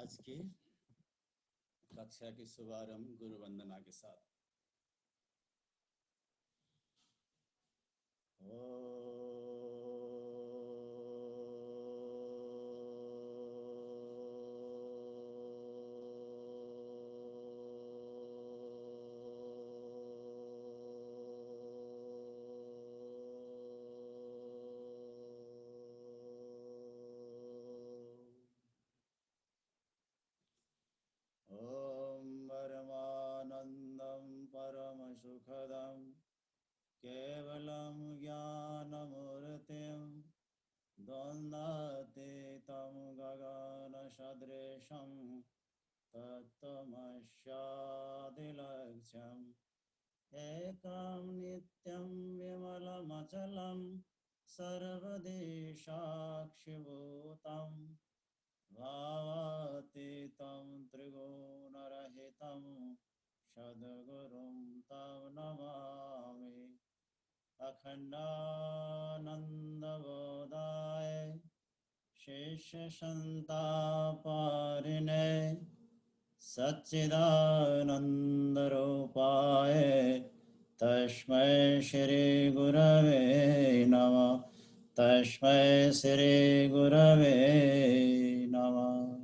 आज की कक्षा की शुभारंभ गुरु वंदना के साथ। सुखदं केवलं ज्ञानमूर्तिं द्वन्द्वातीतं गगनसदृशं तत्त्वमस्यादिलक्ष्यम् एकं नित्यं विमलमचलं सर्वදී साक्षिभूतं भावातीतं त्रिगुणरहितं सद्गुरुं तं नमामि। अखण्डानन्दबोधाय शेषसन्तापहरिणे सच्चिदानन्दरूपाय तस्मै श्री गुरवे नमः। तस्मै श्री गुरवे नमः।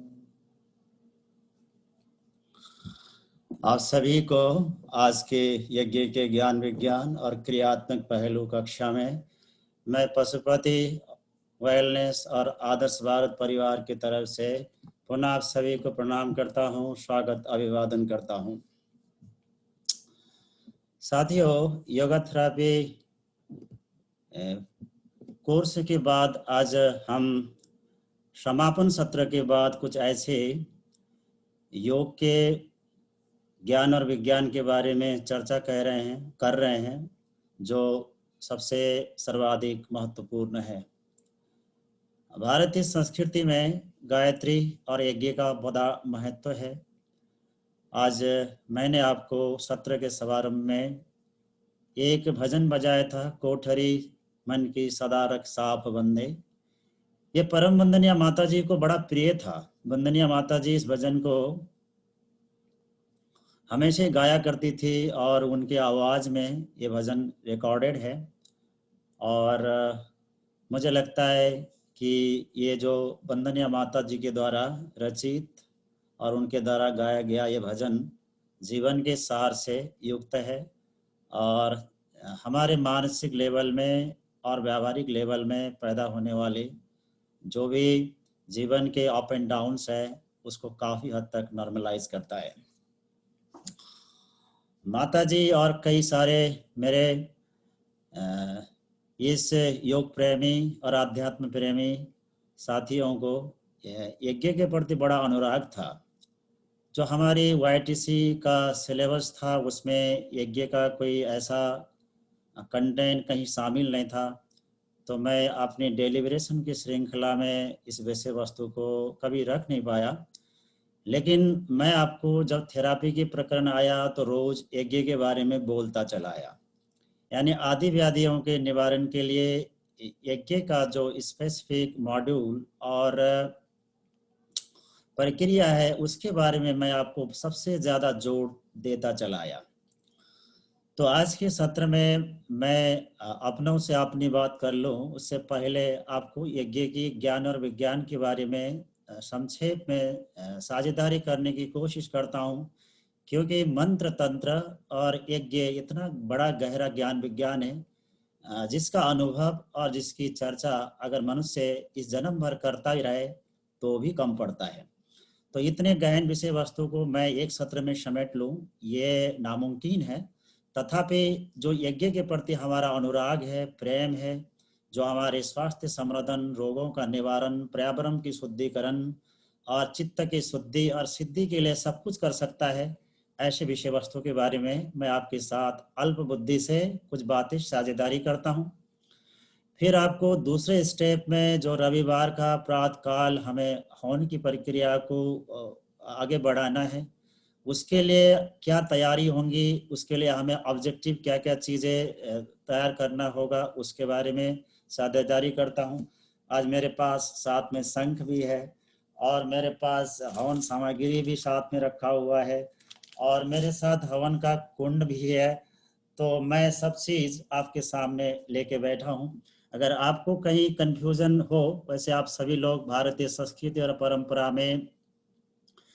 आप सभी को आज के यज्ञ के ज्ञान विज्ञान और क्रियात्मक पहलू कक्षा में मैं पशुपति वेलनेस और आदर्श भारत परिवार की तरफ से पुनः आप सभी को प्रणाम करता हूं, स्वागत अभिवादन करता हूं। साथियों, योगा थेरेपी कोर्स के बाद आज हम समापन सत्र के बाद कुछ ऐसे योग के ज्ञान और विज्ञान के बारे में चर्चा कर रहे हैं जो सबसे सर्वाधिक महत्वपूर्ण है। भारतीय संस्कृति में गायत्री और यज्ञ का बड़ा महत्व है। आज मैंने आपको सत्र के शुभारंभ में एक भजन बजाया था, कोठरी मन की सदा रख साफ बंदे। ये परम वंदनीय माता जी को बड़ा प्रिय था। वंदनीय माता जी इस भजन को हमेशा गाया करती थी और उनके आवाज़ में ये भजन रिकॉर्डेड है। और मुझे लगता है कि ये जो वंदनीय माता जी के द्वारा रचित और उनके द्वारा गाया गया ये भजन जीवन के सार से युक्त है और हमारे मानसिक लेवल में और व्यावहारिक लेवल में पैदा होने वाले जो भी जीवन के अप एंड डाउन्स है उसको काफ़ी हद तक नॉर्मलाइज करता है। माता जी और कई सारे मेरे इस योग प्रेमी और आध्यात्म प्रेमी साथियों को यज्ञ के प्रति बड़ा अनुराग था। जो हमारी YTC का सिलेबस था उसमें यज्ञ का कोई ऐसा कंटेंट कहीं शामिल नहीं था, तो मैं अपनी डेलिब्रेशन की श्रृंखला में इस विषय वस्तु को कभी रख नहीं पाया। लेकिन मैं आपको जब थेरापी की प्रकरण आया तो रोज यज्ञ के बारे में बोलता चला आया। यानी आदि व्याधियों के निवारण के लिए यज्ञ का जो स्पेसिफिक मॉड्यूल और प्रक्रिया है उसके बारे में मैं आपको सबसे ज़्यादा जोर देता चला आया। तो आज के सत्र में मैं अपनों से अपनी बात कर लूँ उससे पहले आपको यज्ञ की ज्ञान और विज्ञान के बारे में संक्षेप में साझेदारी करने की कोशिश करता हूँ, क्योंकि मंत्र तंत्र और यज्ञ इतना बड़ा गहरा ज्ञान विज्ञान है जिसका अनुभव और जिसकी चर्चा अगर मनुष्य इस जन्म भर करता ही रहे तो भी कम पड़ता है। तो इतने गहन विषय वस्तु को मैं एक सत्र में समेट लूँ ये नामुमकिन है। तथापि जो यज्ञ के प्रति हमारा अनुराग है, प्रेम है, जो हमारे स्वास्थ्य संवर्धन, रोगों का निवारण, पर्यावरण की शुद्धिकरण और चित्त की शुद्धि और सिद्धि के लिए सब कुछ कर सकता है, ऐसे विषय वस्तु के बारे में मैं आपके साथ अल्प बुद्धि से कुछ बातें साझेदारी करता हूँ। फिर आपको दूसरे स्टेप में जो रविवार का प्रातःकाल हमें हवन की प्रक्रिया को आगे बढ़ाना है, उसके लिए क्या तैयारी होंगी, उसके लिए हमें ऑब्जेक्टिव क्या क्या चीज़ें तैयार करना होगा, उसके बारे में साझेदारी करता हूँ। आज मेरे पास साथ में शंख भी है और मेरे पास हवन सामग्री भी साथ में रखा हुआ है और मेरे साथ हवन का कुंड भी है। तो मैं सब चीज़ आपके सामने लेके बैठा हूँ। अगर आपको कहीं कन्फ्यूज़न हो, वैसे आप सभी लोग भारतीय संस्कृति और परंपरा में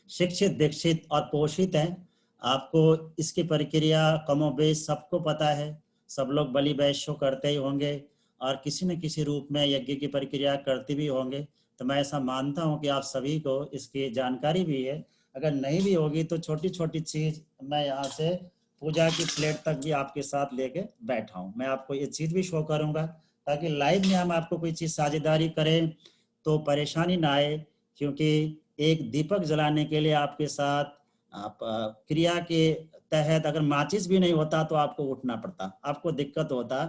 शिक्षित, दीक्षित और पोषित हैं। आपको इसकी प्रक्रिया कमोबेश सबको पता है। सब लोग बलि वैश्य करते ही होंगे और किसी न किसी रूप में यज्ञ की प्रक्रिया करते भी होंगे। तो मैं ऐसा मानता हूँ कि आप सभी को इसकी जानकारी भी है। अगर नहीं भी होगी तो छोटी छोटी चीज़ मैं यहाँ से पूजा की प्लेट तक भी आपके साथ लेके बैठा हूँ। मैं आपको ये चीज़ भी शो करूँगा ताकि लाइव में हम आपको कोई चीज़ साझेदारी करें तो परेशानी ना आए, क्योंकि एक दीपक जलाने के लिए आपके साथ आप क्रिया के तहत अगर माचिस भी नहीं होता तो आपको उठना पड़ता, आपको दिक्कत होता।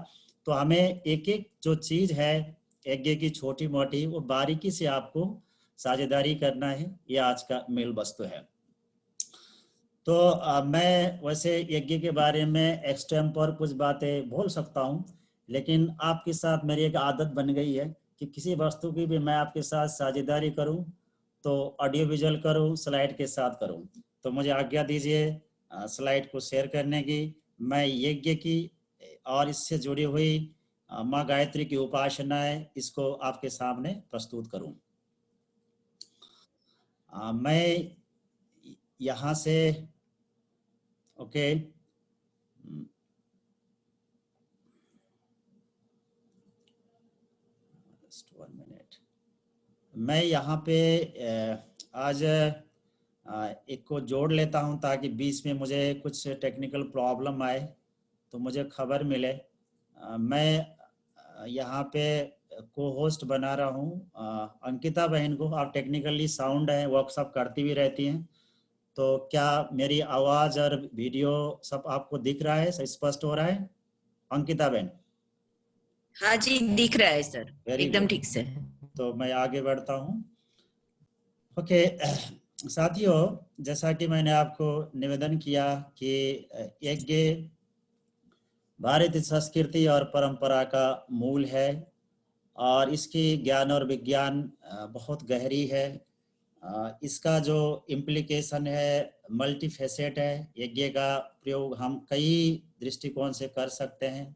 तो हमें एक एक जो चीज़ है यज्ञ की छोटी मोटी वो बारीकी से आपको साझेदारी करना है। ये आज का मेल वस्तु है। तो मैं वैसे यज्ञ के बारे में एक्सटेम्पर कुछ बातें बोल सकता हूँ, लेकिन आपके साथ मेरी एक आदत बन गई है कि किसी वस्तु की भी मैं आपके साथ साझेदारी करूँ तो ऑडियो विजुअल करूँ, स्लाइड के साथ करूँ। तो मुझे आज्ञा दीजिए स्लाइड को शेयर करने की। मैं यज्ञ की और इससे जुड़ी हुई माँ गायत्री की उपासनाएं इसको आपके सामने प्रस्तुत करूँ। मैं यहाँ से ओके, जस्ट 1 मिनट। मैं यहाँ पे आज एक को जोड़ लेता हूँ ताकि बीच में मुझे कुछ टेक्निकल प्रॉब्लम आए तो मुझे खबर मिले। मैं यहाँ पे को होस्ट बना रहा हूँ अंकिता बहन को। आप टेक्निकली साउंड है वर्कशॉप करती भी रहती हैं, तो क्या मेरी आवाज़ और वीडियो सब आपको दिख रहा है, स्पष्ट हो रहा है अंकिता बहन? हाँ जी, दिख रहा है सर, वेरी एकदम गुड। ठीक से। तो मैं आगे बढ़ता हूँ। ओके साथियों, जैसा कि मैंने आपको निवेदन किया कि यज्ञ भारतीय संस्कृति और परंपरा का मूल है और इसकी ज्ञान और विज्ञान बहुत गहरी है। इसका जो इम्प्लीकेशन है मल्टी फेसेट है। यज्ञ का प्रयोग हम कई दृष्टिकोण से कर सकते हैं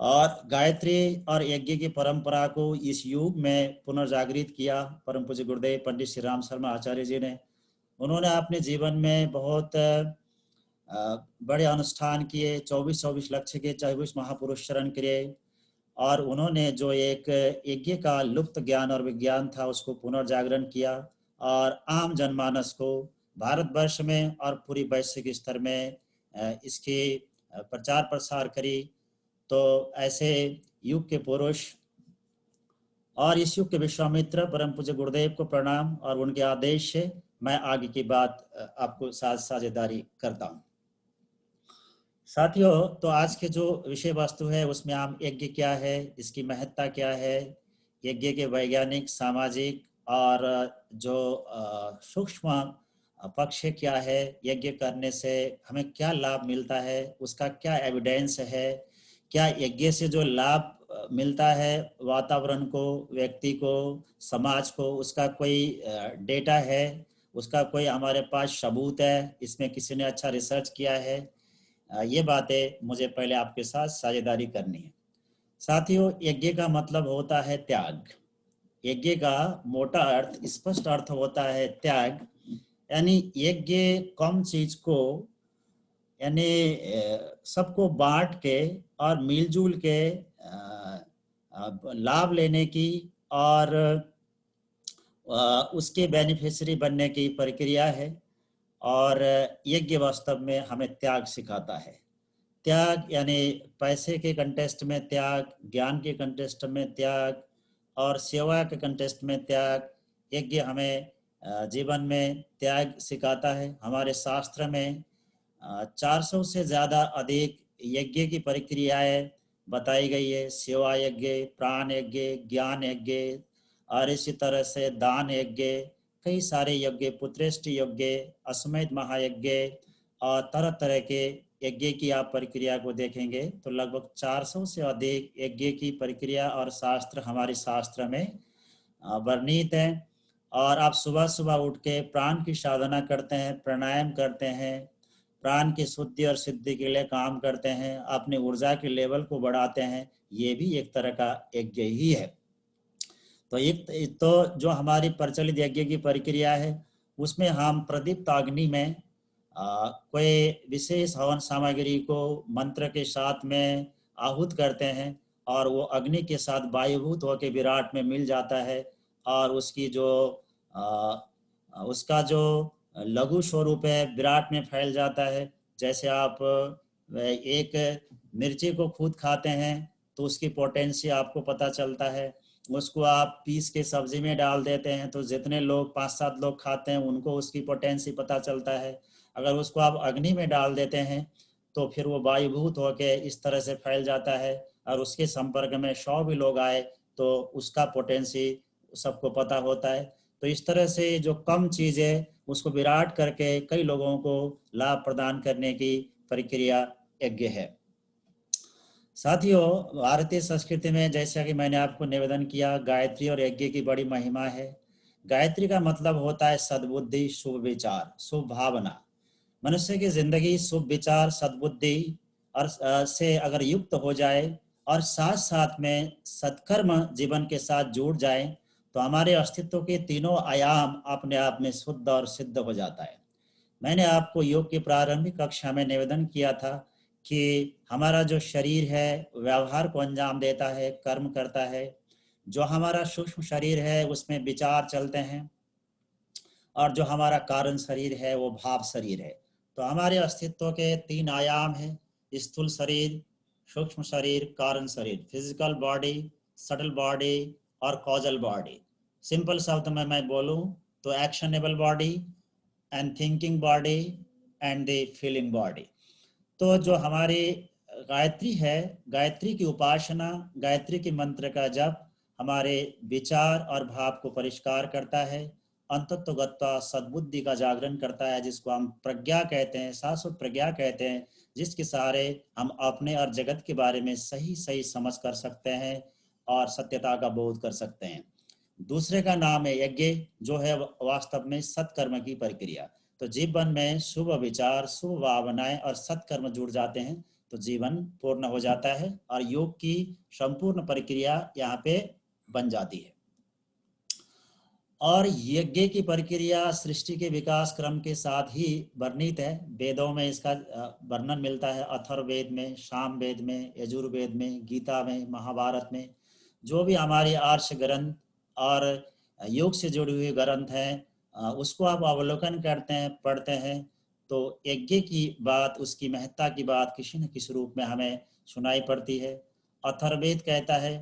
और गायत्री और यज्ञ की परंपरा को इस युग में पुनर्जागृत किया परम पूज्य गुरुदेव पंडित श्री राम शर्मा आचार्य जी ने। उन्होंने अपने जीवन में बहुत बड़े अनुष्ठान किए, 24-24 लक्ष्य के 24 महापुरुष शरण किए और उन्होंने जो एक यज्ञ का लुप्त ज्ञान और विज्ञान था उसको पुनर्जागरण किया और आम जनमानस को भारतवर्ष में और पूरी वैश्विक स्तर में इसकी प्रचार प्रसार करी। तो ऐसे युग के पुरुष और इस युग के विश्वामित्र परम पूज्य गुरुदेव को प्रणाम और उनके आदेश से मैं आगे की बात आपको साझेदारी करता हूँ। साथियों, तो आज के जो विषय वस्तु है उसमें हम यज्ञ क्या है, इसकी महत्ता क्या है, यज्ञ के वैज्ञानिक, सामाजिक और जो सूक्ष्म पक्ष क्या है, यज्ञ करने से हमें क्या लाभ मिलता है, उसका क्या एविडेंस है, क्या यज्ञ से जो लाभ मिलता है वातावरण को, व्यक्ति को, समाज को, उसका कोई डेटा है, उसका कोई हमारे पास सबूत है, इसमें किसी ने अच्छा रिसर्च किया है। ये बातें मुझे पहले आपके साथ साझेदारी करनी है। साथियों, यज्ञ का मतलब होता है त्याग। यज्ञ का मोटा अर्थ, स्पष्ट अर्थ होता है त्याग। यानी यज्ञ कम चीज को, यानी सबको बांट के और मिलजुल के लाभ लेने की और उसके बेनिफिशियरी बनने की प्रक्रिया है। और यज्ञ वास्तव में हमें त्याग सिखाता है। त्याग यानी पैसे के कंटेस्ट में त्याग, ज्ञान के कंटेस्ट में त्याग और सेवा के कंटेस्ट में त्याग। यज्ञ हमें जीवन में त्याग सिखाता है। हमारे शास्त्र में 400 से ज़्यादा अधिक यज्ञ की प्रक्रियाएं बताई गई है। सेवा यज्ञ, प्राण यज्ञ, ज्ञान यज्ञ और इसी तरह से दान यज्ञ, कई सारे यज्ञ, पुत्रेष्ट यज्ञ, अश्वमेध महायज्ञ और तरह तरह के यज्ञ की आप प्रक्रिया को देखेंगे तो लगभग 400 से अधिक यज्ञ की प्रक्रिया और शास्त्र हमारे शास्त्र में वर्णित हैं। और आप सुबह सुबह उठ के प्राण की साधना करते हैं, प्राणायाम करते हैं, प्राण की शुद्धि और सिद्धि के लिए काम करते हैं, अपनी ऊर्जा के लेवल को बढ़ाते हैं, ये भी एक तरह का यज्ञ ही है। तो एक तो जो हमारी प्रचलित यज्ञ की प्रक्रिया है उसमें हम प्रदीप्त अग्नि में कोई विशेष हवन सामग्री को मंत्र के साथ में आहूत करते हैं और वो अग्नि के साथ वायुभूत होकर विराट में मिल जाता है और उसकी जो उसका जो लघु स्वरूप है विराट में फैल जाता है। जैसे आप एक मिर्ची को खुद खाते हैं तो उसकी पोटेंसी आपको पता चलता है, उसको आप पीस के सब्जी में डाल देते हैं तो जितने लोग 5-7 लोग खाते हैं उनको उसकी पोटेंसी पता चलता है। अगर उसको आप अग्नि में डाल देते हैं तो फिर वो वायुभूत होके इस तरह से फैल जाता है और उसके संपर्क में 100 भी लोग आए तो उसका पोटेंसी सबको पता होता है। तो इस तरह से जो कम चीज़ है उसको विराट करके कई लोगों को लाभ प्रदान करने की प्रक्रिया यज्ञ है। साथियों, भारतीय संस्कृति में जैसा कि मैंने आपको निवेदन किया, गायत्री और यज्ञ की बड़ी महिमा है। गायत्री का मतलब होता है सद्बुद्धि, शुभ विचार, शुभ भावना। मनुष्य की जिंदगी शुभ विचार, सद्बुद्धि और से अगर युक्त हो जाए और साथ साथ में सत्कर्म जीवन के साथ जुड़ जाए तो हमारे अस्तित्व के तीनों आयाम अपने आप में शुद्ध और सिद्ध हो जाता है। मैंने आपको योग की प्रारंभिक कक्षा में निवेदन किया था कि हमारा जो शरीर है व्यवहार को अंजाम देता है, कर्म करता है। जो हमारा सूक्ष्म शरीर है उसमें विचार चलते हैं और जो हमारा कारण शरीर है वो भाव शरीर है। तो हमारे अस्तित्व के 3 आयाम हैं, स्थूल शरीर, सूक्ष्म शरीर, कारण शरीर, फिजिकल बॉडी, सटल बॉडी और कॉजल बॉडी। सिंपल शब्द में मैं बोलूं तो actionable body and thinking body and the feeling body. तो जो हमारी गायत्री है, गायत्री की उपासना, गायत्री के मंत्र का जप हमारे विचार और भाव को परिष्कार करता है, अंतत्वगत्वा सद्बुद्धि का जागरण करता है, जिसको हम प्रज्ञा कहते हैं, शाश्वत प्रज्ञा कहते हैं, जिसके सहारे हम अपने और जगत के बारे में सही सही समझ कर सकते हैं और सत्यता का बोध कर सकते हैं। दूसरे का नाम है यज्ञ, जो है वास्तव में सत्कर्म की प्रक्रिया। तो जीवन में शुभ विचार, शुभ भावनाएं और सत्कर्म जुड़ जाते हैं तो जीवन पूर्ण हो जाता है और योग की संपूर्ण प्रक्रिया यहाँ पे बन जाती है। और यज्ञ की प्रक्रिया सृष्टि के विकास क्रम के साथ ही वर्णित है। वेदों में इसका वर्णन मिलता है, अथर्ववेद में, सामवेद में, यजुर्वेद में, गीता में, महाभारत में। जो भी हमारे आर्ष ग्रंथ और योग से जुड़े हुए ग्रंथ हैं उसको आप अवलोकन करते हैं, पढ़ते हैं तो यज्ञ की बात, उसकी महत्ता की बात किसी न किसी रूप में हमें सुनाई पड़ती है। अथर्ववेद कहता है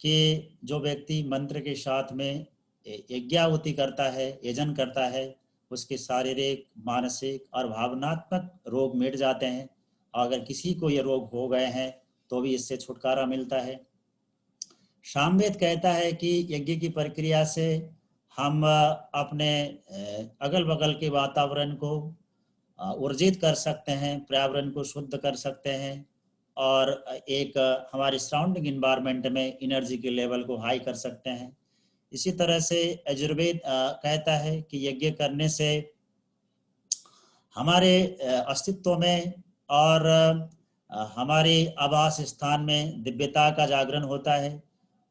कि जो व्यक्ति मंत्र के साथ में यज्ञाहुति करता है, यजन करता है, उसके शारीरिक, मानसिक और भावनात्मक रोग मिट जाते हैं। अगर किसी को ये रोग हो गए हैं तो भी इससे छुटकारा मिलता है। सामवेद कहता है कि यज्ञ की प्रक्रिया से हम अपने अगल बगल के वातावरण को ऊर्जित कर सकते हैं, पर्यावरण को शुद्ध कर सकते हैं और एक हमारी सराउंडिंग इन्वायरमेंट में एनर्जी के लेवल को हाई कर सकते हैं। इसी तरह से यजुर्वेद कहता है कि यज्ञ करने से हमारे अस्तित्व में और हमारे आवास स्थान में दिव्यता का जागरण होता है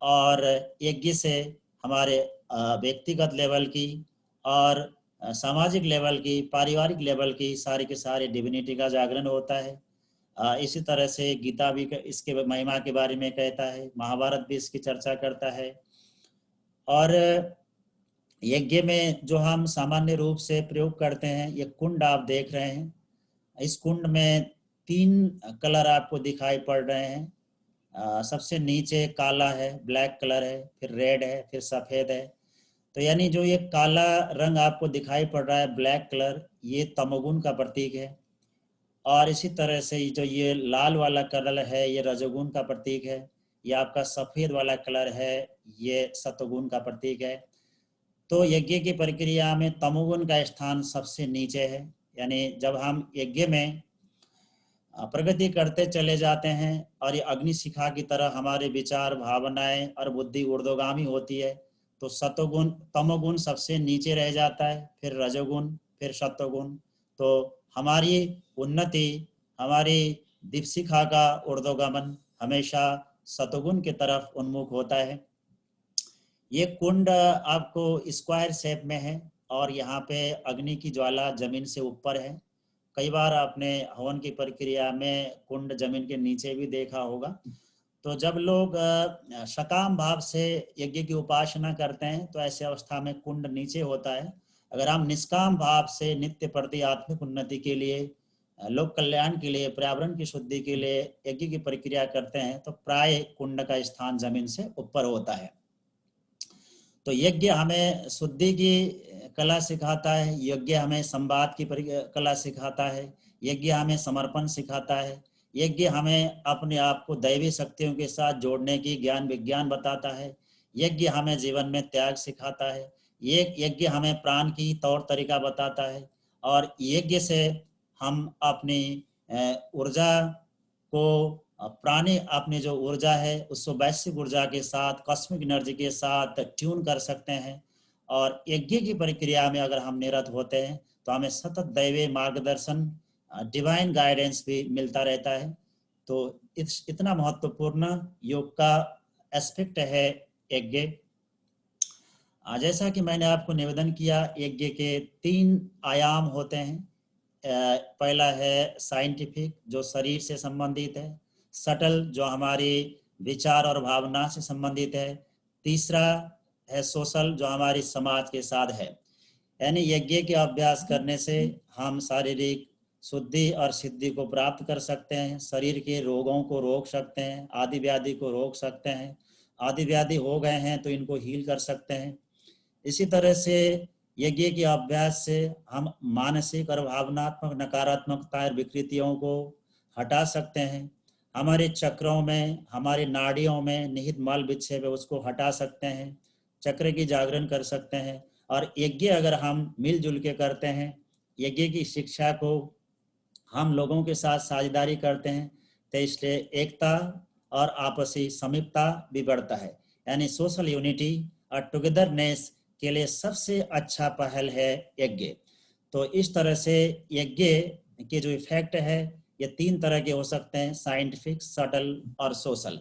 और यज्ञ से हमारे व्यक्तिगत लेवल की और सामाजिक लेवल की, पारिवारिक लेवल की सारी के सारे डिविनिटी का जागरण होता है। इसी तरह से गीता भी इसके महिमा के बारे में कहता है, महाभारत भी इसकी चर्चा करता है। और यज्ञ में जो हम सामान्य रूप से प्रयोग करते हैं, ये कुंड आप देख रहे हैं, इस कुंड में 3 कलर आपको दिखाई पड़ रहे हैं। सबसे नीचे काला है, ब्लैक कलर है, फिर रेड है, फिर सफ़ेद है। तो यानी जो ये काला रंग आपको दिखाई पड़ रहा है, ब्लैक कलर, ये तमोगुण का प्रतीक है। और इसी तरह से जो ये लाल वाला कलर है ये रजोगुण का प्रतीक है। ये आपका सफ़ेद वाला कलर है ये सत्वगुण का प्रतीक है। तो यज्ञ की प्रक्रिया में तमोगुण का स्थान सबसे नीचे है। यानी जब हम यज्ञ में प्रगति करते चले जाते हैं और ये अग्नि शिखा की तरह हमारे विचार, भावनाएं और बुद्धि ऊर्ध्वगामी होती है तो सतोगुण तमोगुण सबसे नीचे रह जाता है, फिर रजोगुण, फिर सत्वगुण। तो हमारी उन्नति, हमारी दीपशिखा का ऊर्ध्वगमन हमेशा सतोगुण की तरफ उन्मुख होता है। ये कुंड आपको स्क्वायर शेप में है और यहाँ पे अग्नि की ज्वाला जमीन से ऊपर है। कई बार आपने हवन की प्रक्रिया में कुंड जमीन के नीचे भी देखा होगा। तो जब लोग सकाम भाव से यज्ञ की उपासना करते हैं तो ऐसे अवस्था में कुंड नीचे होता है। अगर हम निष्काम भाव से नित्य प्रति आत्मिक उन्नति के लिए, लोक कल्याण के लिए, पर्यावरण की शुद्धि के लिए यज्ञ की प्रक्रिया करते हैं तो प्राय कुंड का स्थान जमीन से ऊपर होता है। तो यज्ञ हमें शुद्धि की कला सिखाता है, यज्ञ हमें संवाद की कला सिखाता है, यज्ञ हमें समर्पण सिखाता है, यज्ञ हमें अपने आप को दैवी शक्तियों के साथ जोड़ने की ज्ञान विज्ञान बताता है, यज्ञ हमें जीवन में त्याग सिखाता है, ये यज्ञ हमें प्राण की तौर तरीका बताता है। और यज्ञ से हम अपनी ऊर्जा को, प्राणी अपनी जो ऊर्जा है उसको वैश्विक ऊर्जा के साथ, कॉस्मिक एनर्जी के साथ ट्यून कर सकते हैं। और यज्ञ की प्रक्रिया में अगर हम निरत होते हैं तो हमें सतत दैवीय मार्गदर्शन, डिवाइन गाइडेंस भी मिलता रहता है। तो इतना महत्वपूर्ण योग का एस्पेक्ट है यज्ञ। जैसा कि मैंने आपको निवेदन किया, यज्ञ के 3 आयाम होते हैं। पहला है साइंटिफिक, जो शरीर से संबंधित है। सटल, जो हमारी विचार और भावना से संबंधित है। तीसरा है सोशल, जो हमारी समाज के साथ है। यानी यज्ञ के अभ्यास करने से हम शारीरिक शुद्धि और सिद्धि को प्राप्त कर सकते हैं, शरीर के रोगों को रोक सकते हैं, आदि व्याधि को रोक सकते हैं, आदि व्याधि हो गए हैं तो इनको हील कर सकते हैं। इसी तरह से यज्ञ के अभ्यास से हम मानसिक और भावनात्मक नकारात्मकता और विकृतियों को हटा सकते हैं। हमारे चक्रों में, हमारी नाड़ियों में निहित मल विक्षेप है उसको हटा सकते हैं, चक्र की जागरण कर सकते हैं। और यज्ञ अगर हम मिलजुल के करते हैं, यज्ञ की शिक्षा को हम लोगों के साथ साझेदारी करते हैं, तो इसलिए एकता और आपसी समीपता भी बढ़ता है। यानी सोशल यूनिटी और टुगेदरनेस के लिए सबसे अच्छा पहल है यज्ञ। तो इस तरह से यज्ञ के जो इफेक्ट है ये 3 तरह के हो सकते हैं, साइंटिफिक, सटल और सोशल।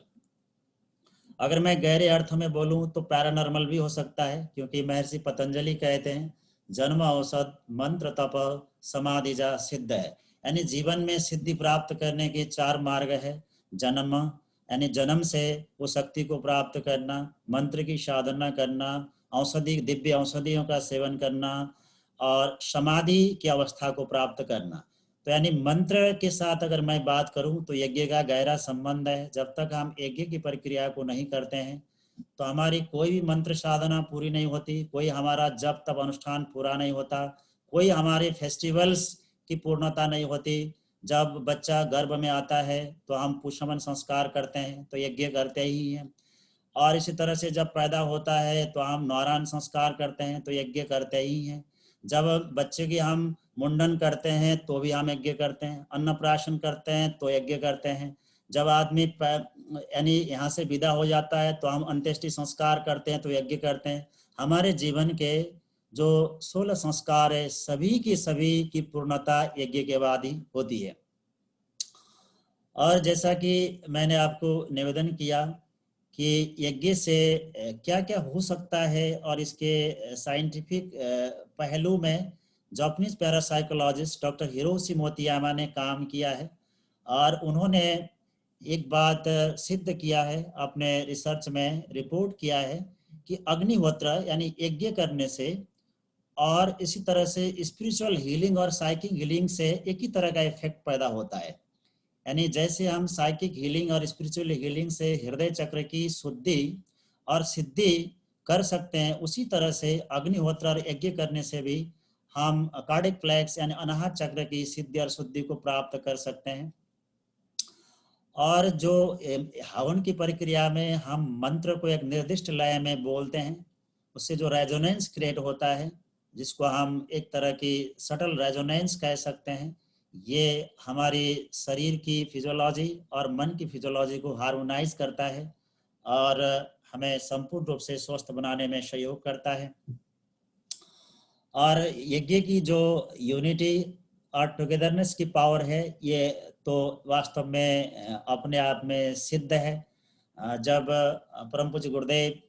अगर मैं गहरे अर्थ में बोलूं तो पैरानॉर्मल भी हो सकता है, क्योंकि महर्षि पतंजलि कहते हैं जन्म औषध मंत्र तप समाधि जा सिद्ध है। यानी जीवन में सिद्धि प्राप्त करने के 4 मार्ग है। जन्म, यानी जन्म से वो शक्ति को प्राप्त करना, मंत्र की साधना करना, औषधि दिव्य औषधियों का सेवन करना और समाधि की अवस्था को प्राप्त करना। तो यानी मंत्र के साथ अगर मैं बात करूं तो यज्ञ का गहरा संबंध है। जब तक हम यज्ञ की प्रक्रिया को नहीं करते हैं तो हमारी कोई भी मंत्र साधना पूरी नहीं होती, कोई हमारा जप तप अनुष्ठान पूरा नहीं होता, कोई हमारे फेस्टिवल्स की पूर्णता नहीं होती। जब बच्चा गर्भ में आता है तो हम पुष्पमन संस्कार करते हैं तो यज्ञ करते ही हैं। और इसी तरह से जब पैदा होता है तो हम नौरान संस्कार करते हैं तो यज्ञ करते ही हैं। जब बच्चे की हम मुंडन करते हैं तो भी हम यज्ञ करते हैं, अन्नप्राशन करते हैं तो यज्ञ करते हैं। जब आदमी यानी यहाँ से विदा हो जाता है तो हम अंत्येष्टि संस्कार करते हैं तो यज्ञ करते हैं। हमारे जीवन के जो 16 संस्कार है सभी की पूर्णता यज्ञ के बाद ही होती है। और जैसा कि मैंने आपको निवेदन किया कि यज्ञ से क्या क्या हो सकता है और इसके साइंटिफिक पहलू में जापानीज पैरासाइकोलॉजिस्ट डॉक्टर हिरोशी मोतियामा ने काम किया है। और उन्होंने एक बात सिद्ध किया है, अपने रिसर्च में रिपोर्ट किया है कि अग्निहोत्र यानी यज्ञ करने से और इसी तरह से स्पिरिचुअल हीलिंग और साइकिक हीलिंग से एक ही तरह का इफेक्ट पैदा होता है। यानी जैसे हम साइकिक हीलिंग और स्पिरिचुअल हीलिंग से हृदय चक्र की शुद्धि और सिद्धि कर सकते हैं, उसी तरह से अग्निहोत्र और यज्ञ करने से भी हम कार्डिक प्लेक्स यानी अनाहत चक्र की सिद्धि और शुद्धि को प्राप्त कर सकते हैं। और जो हवन की प्रक्रिया में हम मंत्र को एक निर्दिष्ट लय में बोलते हैं, उससे जो रेजोनेंस क्रिएट होता है, जिसको हम एक तरह की सटल रेजोनेंस कह सकते हैं, ये हमारी शरीर की फिजियोलॉजी और मन की फिजियोलॉजी को हार्मोनाइज करता है और हमें संपूर्ण रूप से स्वस्थ बनाने में सहयोग करता है। और यज्ञ की जो यूनिटी और टुगेदरनेस की पावर है, ये तो वास्तव में अपने आप में सिद्ध है। जब परम पूज्य गुरुदेव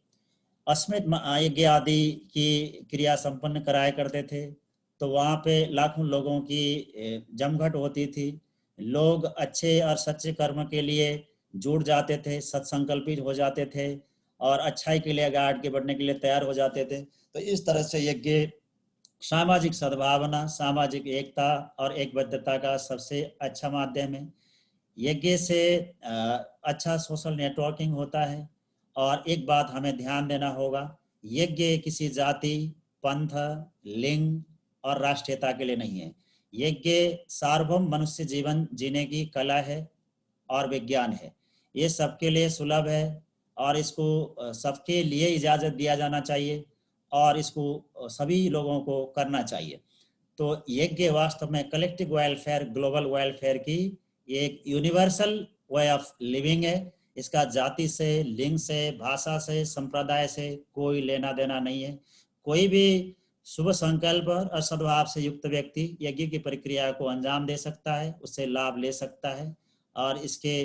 अश्वमेध यज्ञ आदि की क्रिया संपन्न कराया करते थे, तो वहाँ पे लाखों लोगों की जमघट होती थी। लोग अच्छे और सच्चे कर्म के लिए जुड़ जाते थे, सत्संकल्पित हो जाते थे और अच्छाई के लिए आगे के बढ़ने के लिए तैयार हो जाते थे। तो इस तरह से यज्ञ सामाजिक सद्भावना, सामाजिक एकता और एकबद्धता का सबसे अच्छा माध्यम है। यज्ञ से अच्छा सोशल नेटवर्किंग होता है। और एक बात हमें ध्यान देना होगा, यज्ञ किसी जाति, पंथ, लिंग और राष्ट्रीयता के लिए नहीं है। यज्ञ सार्वभौम मनुष्य जीवन जीने की कला है और विज्ञान है। ये सबके लिए सुलभ है और इसको सबके लिए इजाज़त दिया जाना चाहिए और इसको सभी लोगों को करना चाहिए। तो यज्ञ वास्तव में कलेक्टिव वेलफेयर, ग्लोबल वेलफेयर की एक यूनिवर्सल वे ऑफ लिविंग है। इसका जाति से, लिंग से, भाषा से, संप्रदाय से कोई लेना देना नहीं है। कोई भी शुभ संकल्प और सद्भाव से युक्त व्यक्ति यज्ञ की प्रक्रिया को अंजाम दे सकता है, उससे लाभ ले सकता है। और इसके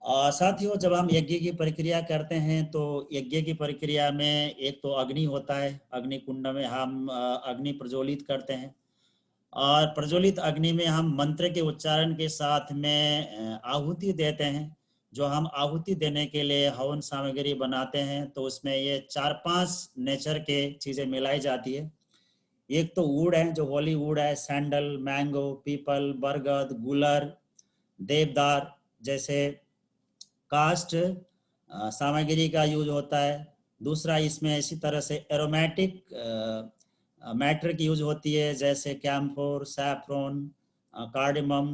साथियों, जब हम यज्ञ की प्रक्रिया करते हैं तो यज्ञ की प्रक्रिया में एक तो अग्नि होता है। अग्नि कुंड में हम अग्नि प्रज्वलित करते हैं और प्रज्वलित अग्नि में हम मंत्र के उच्चारण के साथ में आहुति देते हैं। जो हम आहुति देने के लिए हवन सामग्री बनाते हैं, तो उसमें ये 4-5 नेचर के चीज़ें मिलाई जाती है। एक तो वुड है, जो होली वुड है, सैंडल, मैंगो, पीपल, बरगद, गुलर, देवदार जैसे कास्ट सामग्री का यूज होता है। दूसरा, इसमें इसी तरह से एरोमेटिक मैटर की यूज होती है, जैसे कैम्फोर, सैफ्रॉन, कार्डेमम,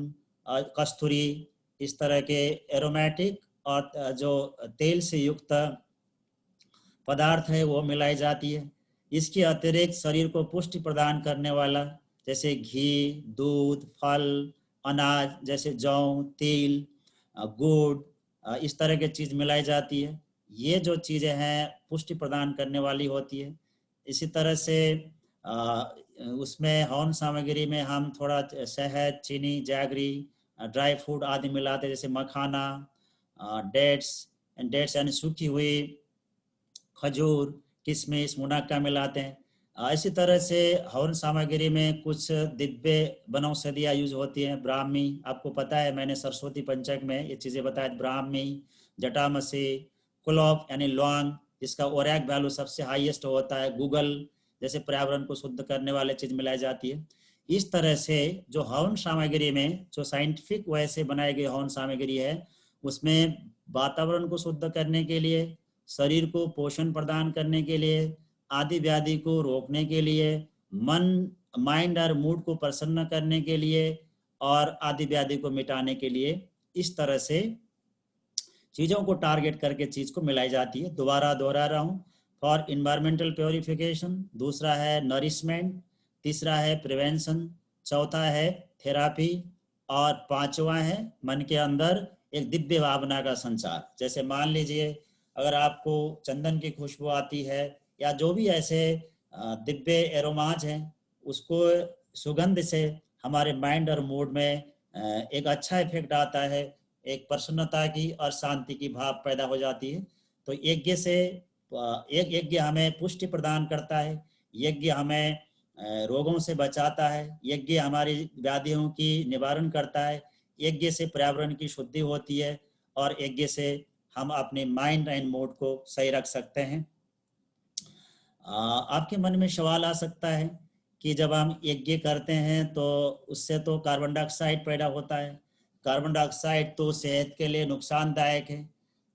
कस्तूरी, इस तरह के एरोमेटिक और जो तेल से युक्त पदार्थ है वो मिलाई जाती है। इसके अतिरिक्त शरीर को पुष्टि प्रदान करने वाला, जैसे घी, दूध, फल, अनाज जैसे जौ, तिल, गुड़, इस तरह की चीज़ मिलाई जाती है। ये जो चीज़ें हैं पुष्टि प्रदान करने वाली होती है। इसी तरह से उसमें हवन सामग्री में हम थोड़ा शहद, चीनी, जैगरी, ड्राई फ्रूट आदि मिलाते हैं, जैसे मखाना, डेट्स यानी सूखी हुई खजूर, किशमिश, मुनक्का मिलाते हैं। इसी तरह से हवन सामग्री में कुछ दिव्य वनौषधियाँ यूज होती हैं। ब्राह्मी, आपको पता है, मैंने सरस्वती पंचक में ये चीज़ें बताई। ब्राह्मी, जटामसी, क्लोव यानी लौंग, जिसका ओरैक वैल्यू सबसे हाईएस्ट होता है। गूगल जैसे पर्यावरण को शुद्ध करने वाले चीज़ मिलाई जाती है। इस तरह से जो हवन सामग्री में जो साइंटिफिक वे से बनाई गई हवन सामग्री है, उसमें वातावरण को शुद्ध करने के लिए, शरीर को पोषण प्रदान करने के लिए, आदि व्याधि को रोकने के लिए, माइंड और मूड को प्रसन्न करने के लिए और आदि व्याधि को मिटाने के लिए, इस तरह से चीज़ों को टारगेट करके चीज़ को मिलाई जाती है। दोबारा दोहरा रहा हूँ, फॉर इन्वायरमेंटल प्योरिफिकेशन, दूसरा है नरिशमेंट, तीसरा है प्रिवेंशन, चौथा है थेरापी और पांचवा है मन के अंदर एक दिव्य भावना का संचार। जैसे मान लीजिए अगर आपको चंदन की खुशबू आती है या जो भी ऐसे दिव्य एरोमाज हैं, उसको सुगंध से हमारे माइंड और मूड में एक अच्छा इफेक्ट आता है, एक प्रसन्नता की और शांति की भाव पैदा हो जाती है। तो यज्ञ से एक यज्ञ हमें पुष्टि प्रदान करता है, यज्ञ हमें रोगों से बचाता है, यज्ञ हमारी व्याधियों की निवारण करता है, यज्ञ से पर्यावरण की शुद्धि होती है और यज्ञ से हम अपने माइंड एंड मूड को सही रख सकते हैं। आपके मन में सवाल आ सकता है कि जब हम यज्ञ करते हैं तो उससे तो कार्बन डाइऑक्साइड पैदा होता है, कार्बन डाइऑक्साइड तो सेहत के लिए नुकसानदायक है।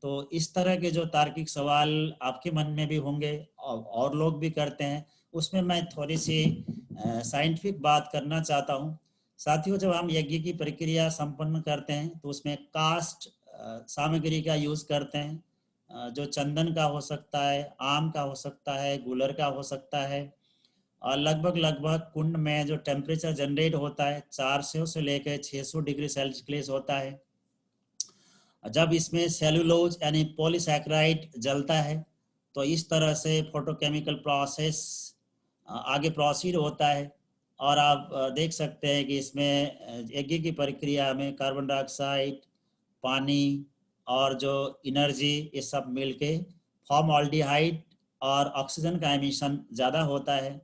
तो इस तरह के जो तार्किक सवाल आपके मन में भी होंगे और लोग भी करते हैं, उसमें मैं थोड़ी सी साइंटिफिक बात करना चाहता हूँ। साथियों, जब हम यज्ञ की प्रक्रिया संपन्न करते हैं तो उसमें कास्ट सामग्री का यूज करते हैं, जो चंदन का हो सकता है, आम का हो सकता है, गुलर का हो सकता है। और लगभग कुंड में जो टेम्परेचर जनरेट होता है 400 से लेकर 600 डिग्री सेल्सियस होता है। जब इसमें सेलुलोज यानी पॉलीसैकेराइड जलता है तो इस तरह से फोटोकेमिकल प्रोसेस आगे प्रोसीड होता है। और आप देख सकते हैं कि इसमें यज्ञ की प्रक्रिया में कार्बन डाइऑक्साइड, पानी और जो एनर्जी ये सब मिलके फॉर्मल्डिहाइड और ऑक्सीजन का एमिशन ज़्यादा होता है।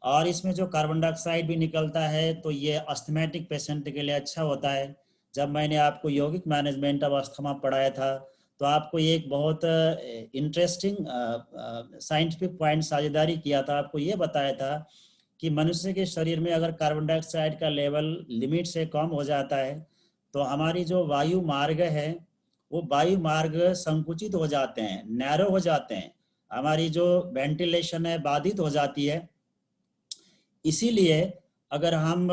और इसमें जो कार्बन डाइऑक्साइड भी निकलता है तो ये अस्थमैटिक पेशेंट के लिए अच्छा होता है। जब मैंने आपको यौगिक मैनेजमेंट ऑफ अस्थमा पढ़ाया था तो आपको एक बहुत इंटरेस्टिंग साइंटिफिक पॉइंट साझेदारी किया था। आपको ये बताया था कि मनुष्य के शरीर में अगर कार्बन डाइऑक्साइड का लेवल लिमिट से कम हो जाता है तो हमारी जो वायु मार्ग है वो वायु मार्ग संकुचित हो जाते हैं, नैरो हो जाते हैं, हमारी जो वेंटिलेशन है बाधित हो जाती है। इसीलिए अगर हम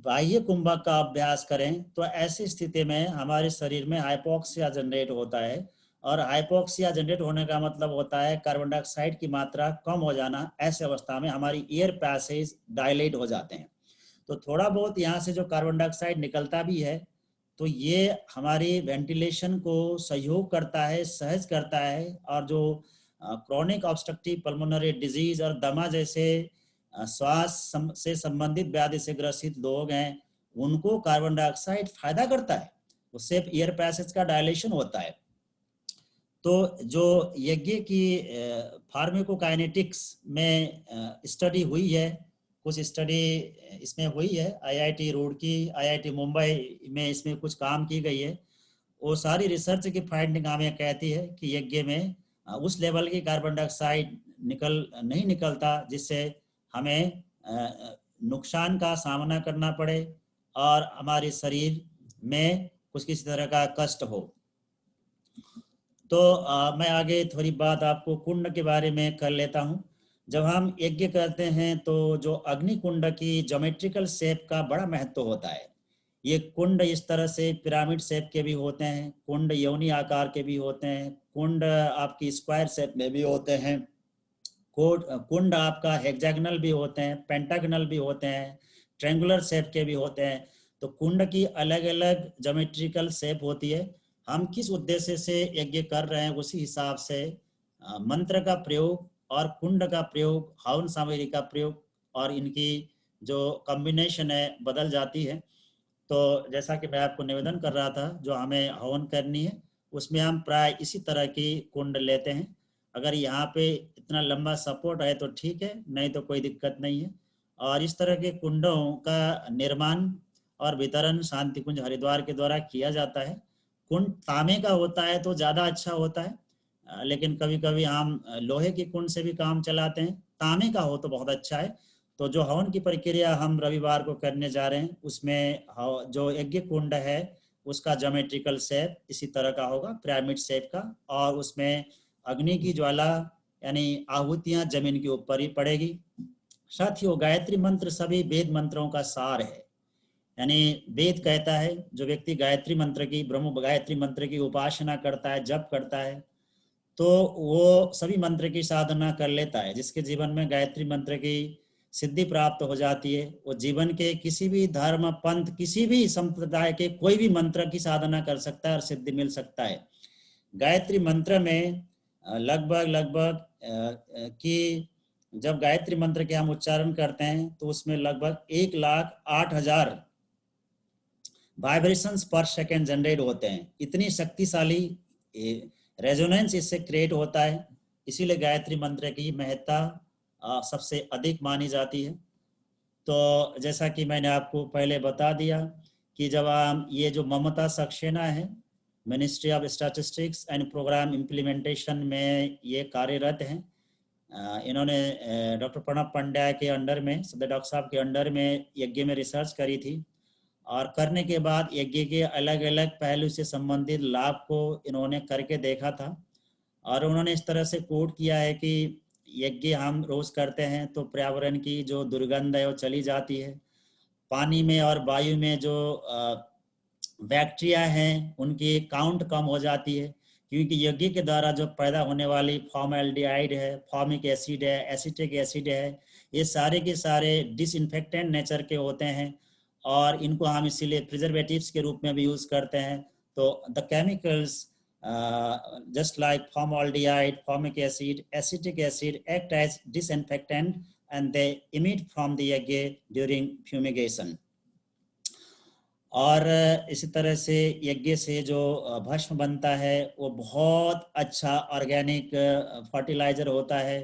बाह्य कुंभक का अभ्यास करें तो ऐसी स्थिति में हमारे शरीर में हाइपोक्सिया जनरेट होता है। और हाइपोक्सिया जनरेट होने का मतलब होता है कार्बन डाइऑक्साइड की मात्रा कम हो जाना। ऐसे अवस्था में हमारी एयर पैसेज डायलेट हो जाते हैं। तो थोड़ा बहुत यहाँ से जो कार्बन डाइऑक्साइड निकलता भी है तो ये हमारी वेंटिलेशन को सहयोग करता है, सहज करता है। और जो क्रोनिक ऑब्स्ट्रक्टिव पल्मोनरी डिजीज और दमा जैसे श्वास से संबंधित व्याधि से ग्रसित लोग हैं उनको कार्बन डाइऑक्साइड फायदा करता है, उससे एयर पैसेज का डायलेशन होता है। तो जो यज्ञ की फार्माकोकाइनेटिक्स में स्टडी हुई है, कुछ स्टडी इसमें हुई है, आईआईटी रुड़की, आईआईटी मुंबई में इसमें कुछ काम की गई है। वो सारी रिसर्च की फाइंडिंग हमें कहती है कि यज्ञ में उस लेवल की कार्बन डाइऑक्साइड नहीं निकलता जिससे हमें नुकसान का सामना करना पड़े और हमारे शरीर में कुछ किसी तरह का कष्ट हो। तो मैं आगे थोड़ी बात आपको कुंड के बारे में कर लेता हूँ। जब हम यज्ञ करते हैं तो जो अग्नि कुंड की ज्योमेट्रिकल शेप का बड़ा महत्व होता है। ये कुंड इस तरह से पिरामिड शेप के भी होते हैं, कुंड योनि आकार के भी होते हैं, कुंड आपकी स्क्वायर शेप में भी होते हैं, कुंड आपका हेक्सागोनल भी होते हैं, पेंटागोनल भी होते हैं, ट्रायंगुलर शेप के भी होते हैं। तो कुंड की अलग अलग ज्योमेट्रिकल शेप होती है। हम किस उद्देश्य से यज्ञ कर रहे हैं उसी हिसाब से मंत्र का प्रयोग और कुंड का प्रयोग, हवन सामग्री का प्रयोग और इनकी जो कॉम्बिनेशन है बदल जाती है। तो जैसा कि मैं आपको निवेदन कर रहा था, जो हमें हवन करनी है उसमें हम प्राय इसी तरह की कुंड लेते हैं। अगर यहाँ पे इतना लंबा सपोर्ट है तो ठीक है, नहीं तो कोई दिक्कत नहीं है। और इस तरह के कुंडों का निर्माण और वितरण शांति कुंज हरिद्वार के द्वारा किया जाता है। कुंड तांबे का होता है तो ज़्यादा अच्छा होता है, लेकिन कभी कभी हम लोहे की कुंड से भी काम चलाते हैं। तांबे का हो तो बहुत अच्छा है। तो जो हवन की प्रक्रिया हम रविवार को करने जा रहे हैं उसमें जो यज्ञ कुंड है उसका ज्योमेट्रिकल शेप इसी तरह का होगा, पिरामिड शेप का। और उसमें अग्नि की ज्वाला यानी आहुतियां जमीन के ऊपर ही पड़ेगी। साथियों, गायत्री मंत्र सभी वेद मंत्रों का सार है। यानी वेद कहता है जो व्यक्ति गायत्री मंत्र की, ब्रह्म गायत्री मंत्र की उपासना करता है, जप करता है, तो वो सभी मंत्र की साधना कर लेता है। जिसके जीवन में गायत्री मंत्र की सिद्धि प्राप्त हो जाती है वो जीवन के किसी भी धर्म, पंथ, किसी भी संप्रदाय के कोई भी मंत्र की साधना कर सकता है और सिद्धि मिल सकता है। गायत्री मंत्र में लगभग कि जब गायत्री मंत्र के हम उच्चारण करते हैं तो उसमें लगभग 1,08,000 वाइब्रेशंस पर सेकेंड जनरेट होते हैं। इतनी शक्तिशाली रेजोनेंस इससे क्रिएट होता है। इसीलिए गायत्री मंत्र की महत्ता सबसे अधिक मानी जाती है। तो जैसा कि मैंने आपको पहले बता दिया कि जब हम ये जो ममता सक्सेना है, ministry of statistics and programme implementation में ये कार्यरत हैं। इन्होंने डॉक्टर प्रणब पंड्या के अंडर में, सदर डॉक्टर साहब के अंडर में यज्ञ में रिसर्च करी थी। और करने के बाद यज्ञ के अलग अलग पहलू से संबंधित लाभ को इन्होंने करके देखा था। और उन्होंने इस तरह से कोट किया है कि यज्ञ हम रोज करते हैं तो पर्यावरण की जो दुर्गंध है वो चली जाती है। पानी में और वायु में जो बैक्टीरिया हैं उनकी काउंट कम हो जाती है, क्योंकि यज्ञ के द्वारा जो पैदा होने वाली फॉर्मल्डिहाइड है, फॉर्मिक एसिड है, एसिटिक एसिड है, ये सारे के सारे डिसइंफेक्टेंट नेचर के होते हैं और इनको हम इसीलिए प्रिजर्वेटिव्स के रूप में भी यूज़ करते हैं। तो the chemicals just like formaldehyde, formic acid, acetic acid act as disinfectant and they emit from the egg during fumigation. और इसी तरह से यज्ञ से जो भस्म बनता है वो बहुत अच्छा ऑर्गेनिक फर्टिलाइजर होता है।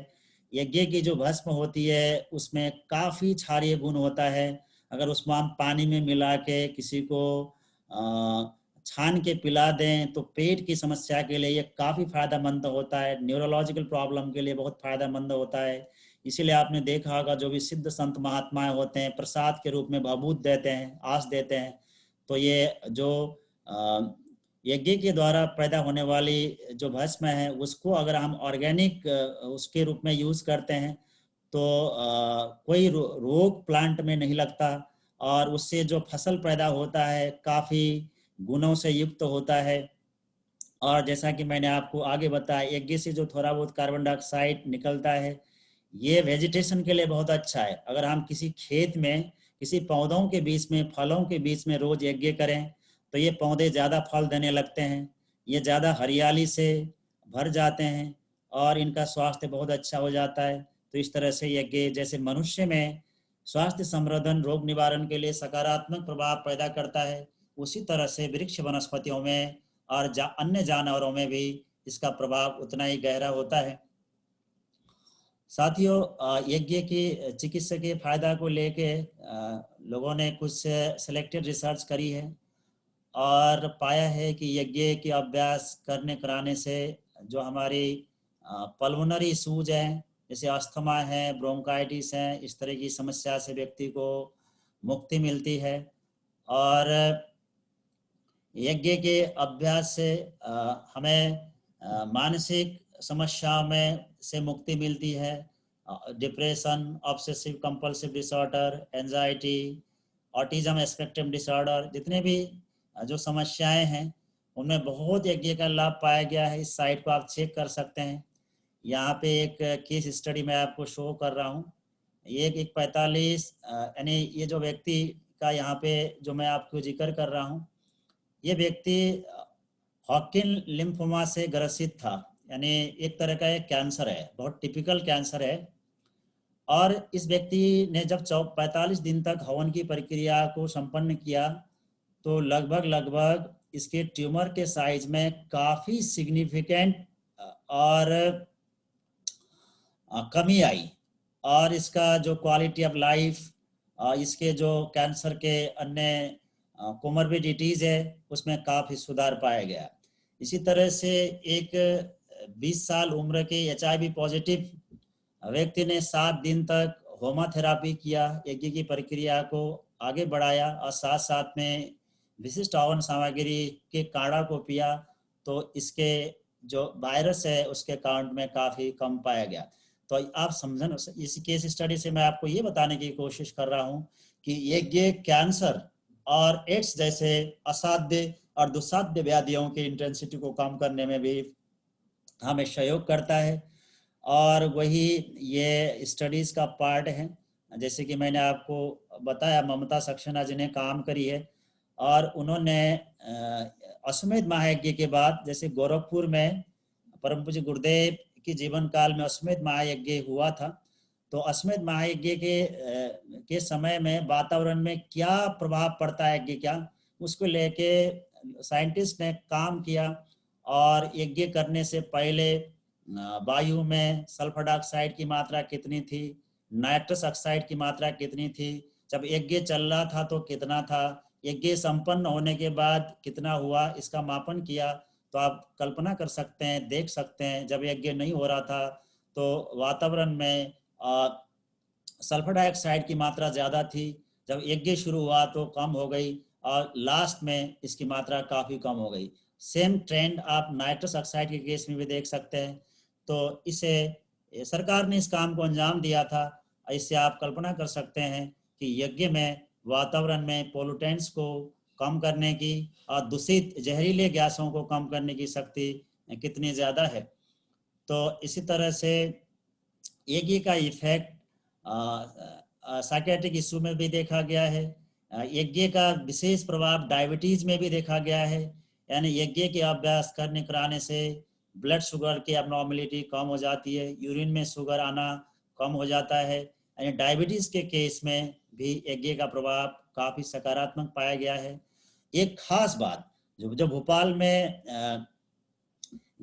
यज्ञ की जो भस्म होती है उसमें काफ़ी क्षारीय गुण होता है। अगर उसको हम पानी में मिला के किसी को छान के पिला दें तो पेट की समस्या के लिए ये काफ़ी फायदेमंद होता है, न्यूरोलॉजिकल प्रॉब्लम के लिए बहुत फायदेमंद होता है। इसीलिए आपने देखा होगा जो भी सिद्ध संत महात्माएं होते हैं प्रसाद के रूप में भभूत देते हैं, आस देते हैं। तो ये जो यज्ञ के द्वारा पैदा होने वाली जो भस्म है उसको अगर हम ऑर्गेनिक उसके रूप में यूज करते हैं तो कोई रोग प्लांट में नहीं लगता और उससे जो फसल पैदा होता है काफी गुणों से युक्त होता है। और जैसा कि मैंने आपको आगे बताया यज्ञ से जो थोड़ा बहुत कार्बन डाइऑक्साइड निकलता है ये वेजिटेशन के लिए बहुत अच्छा है। अगर हम किसी खेत में किसी पौधों के बीच में फलों के बीच में रोज यज्ञ करें तो ये पौधे ज़्यादा फल देने लगते हैं, ये ज़्यादा हरियाली से भर जाते हैं और इनका स्वास्थ्य बहुत अच्छा हो जाता है। तो इस तरह से यज्ञ जैसे मनुष्य में स्वास्थ्य संवर्धन रोग निवारण के लिए सकारात्मक प्रभाव पैदा करता है उसी तरह से वृक्ष वनस्पतियों में और अन्य जानवरों में भी इसका प्रभाव उतना ही गहरा होता है। साथियों यज्ञ की चिकित्सा के फायदा को लेके लोगों ने कुछ सिलेक्टेड रिसर्च करी है और पाया है कि यज्ञ के अभ्यास करने कराने से जो हमारी पल्मोनरी इशूज हैं जैसे अस्थमा है, ब्रोंकाइटिस है, इस तरह की समस्या से व्यक्ति को मुक्ति मिलती है। और यज्ञ के अभ्यास से हमें मानसिक समस्याओं में से मुक्ति मिलती है। Depression, obsessive compulsive disorder, anxiety, autism spectrum disorder, जितने भी जो समस्याएं हैं उनमें बहुत यज्ञ का लाभ पाया गया है। इस साइट को आप चेक कर सकते हैं। यहाँ पे एक केस स्टडी मैं आपको शो कर रहा हूँ। ये एक 45 यानी ये जो व्यक्ति का यहाँ पे जो मैं आपको जिक्र कर रहा हूँ ये व्यक्ति हॉकिन लिम्फोमा से ग्रसित था, यानी एक तरह का एक कैंसर है, बहुत टिपिकल कैंसर है। और इस व्यक्ति ने जब 45 दिन तक हवन की प्रक्रिया को संपन्न किया तो लगभग इसके ट्यूमर के साइज में काफ़ी सिग्निफिकेंट और कमी आई और इसका जो क्वालिटी ऑफ लाइफ, इसके जो कैंसर के अन्य कोमोर्बिडिटीज है उसमें काफ़ी सुधार पाया गया। इसी तरह से एक 20 साल उम्र के HIV पॉजिटिव व्यक्ति ने 7 दिन तक होमोथेरापी किया, यज्ञ की प्रक्रिया को आगे बढ़ाया और साथ साथ में विशिष्ट हवन सामग्री के काढ़ा को पिया तो इसके जो वायरस है उसके काउंट में काफ़ी कम पाया गया। तो आप समझन इस केस स्टडी से मैं आपको ये बताने की कोशिश कर रहा हूँ कि यज्ञ कैंसर और एड्स जैसे असाध्य और दुस्साध्य व्याधियों की इंटेंसिटी को कम करने में भी हमें सहयोग करता है। और वही ये स्टडीज़ का पार्ट है। जैसे कि मैंने आपको बताया ममता सक्सेना जिन्हें काम करी है और उन्होंने अश्वमेध महायज्ञ के बाद जैसे गोरखपुर में परम पूज्य गुरुदेव के जीवन काल में अश्वमेध महायज्ञ हुआ था तो अश्वमेध महायज्ञ के समय में वातावरण में क्या प्रभाव पड़ता है यज्ञ क्या उसको लेके साइंटिस्ट ने काम किया और यज्ञ करने से पहले वायु में सल्फर डाइऑक्साइड की मात्रा कितनी थी, नाइट्रस ऑक्साइड की मात्रा कितनी थी, जब यज्ञ चल रहा था तो कितना था, यज्ञ संपन्न होने के बाद कितना हुआ, इसका मापन किया। तो आप कल्पना कर सकते हैं, देख सकते हैं जब यज्ञ नहीं हो रहा था तो वातावरण में सल्फर डाइऑक्साइड की मात्रा ज़्यादा थी, जब यज्ञ शुरू हुआ तो कम हो गई और लास्ट में इसकी मात्रा काफ़ी कम हो गई। सेम ट्रेंड आप नाइट्रस ऑक्साइड के केस में भी देख सकते हैं। तो इसे सरकार ने इस काम को अंजाम दिया था। इससे आप कल्पना कर सकते हैं कि यज्ञ में वातावरण में पोल्यूटेंट्स को कम करने की और दूषित जहरीले गैसों को कम करने की शक्ति कितनी ज़्यादा है। तो इसी तरह से यज्ञ का इफेक्ट साइकियाट्रिक इशू में भी देखा गया है। यज्ञ का विशेष प्रभाव डायबिटीज में भी देखा गया है। यानी यज्ञ के अभ्यास करने कराने से ब्लड शुगर की abnormality कम हो जाती है, यूरिन में शुगर आना कम हो जाता है। यानी डायबिटीज के केस में भी यज्ञ का प्रभाव काफी सकारात्मक पाया गया है। एक खास बात, जो भोपाल में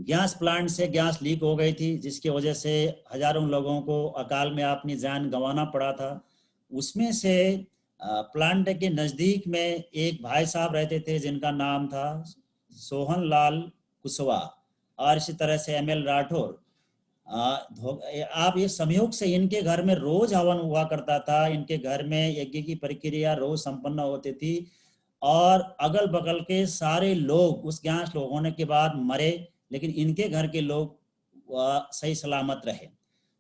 गैस प्लांट से गैस लीक हो गई थी, जिसकी वजह से हजारों लोगों को अकाल में अपनी जान गंवाना पड़ा था, उसमें से प्लांट के नज़दीक में एक भाई साहब रहते थे जिनका नाम था सोहन लाल कुशवाहा, और इसी तरह से एमएल राठौर। आप ये संयोग से इनके घर में रोज हवन हुआ करता था, इनके घर में यज्ञ की प्रक्रिया रोज संपन्न होती थी, और अगल बगल के सारे लोग उस गैस लोग होने के बाद मरे, लेकिन इनके घर के लोग सही सलामत रहे।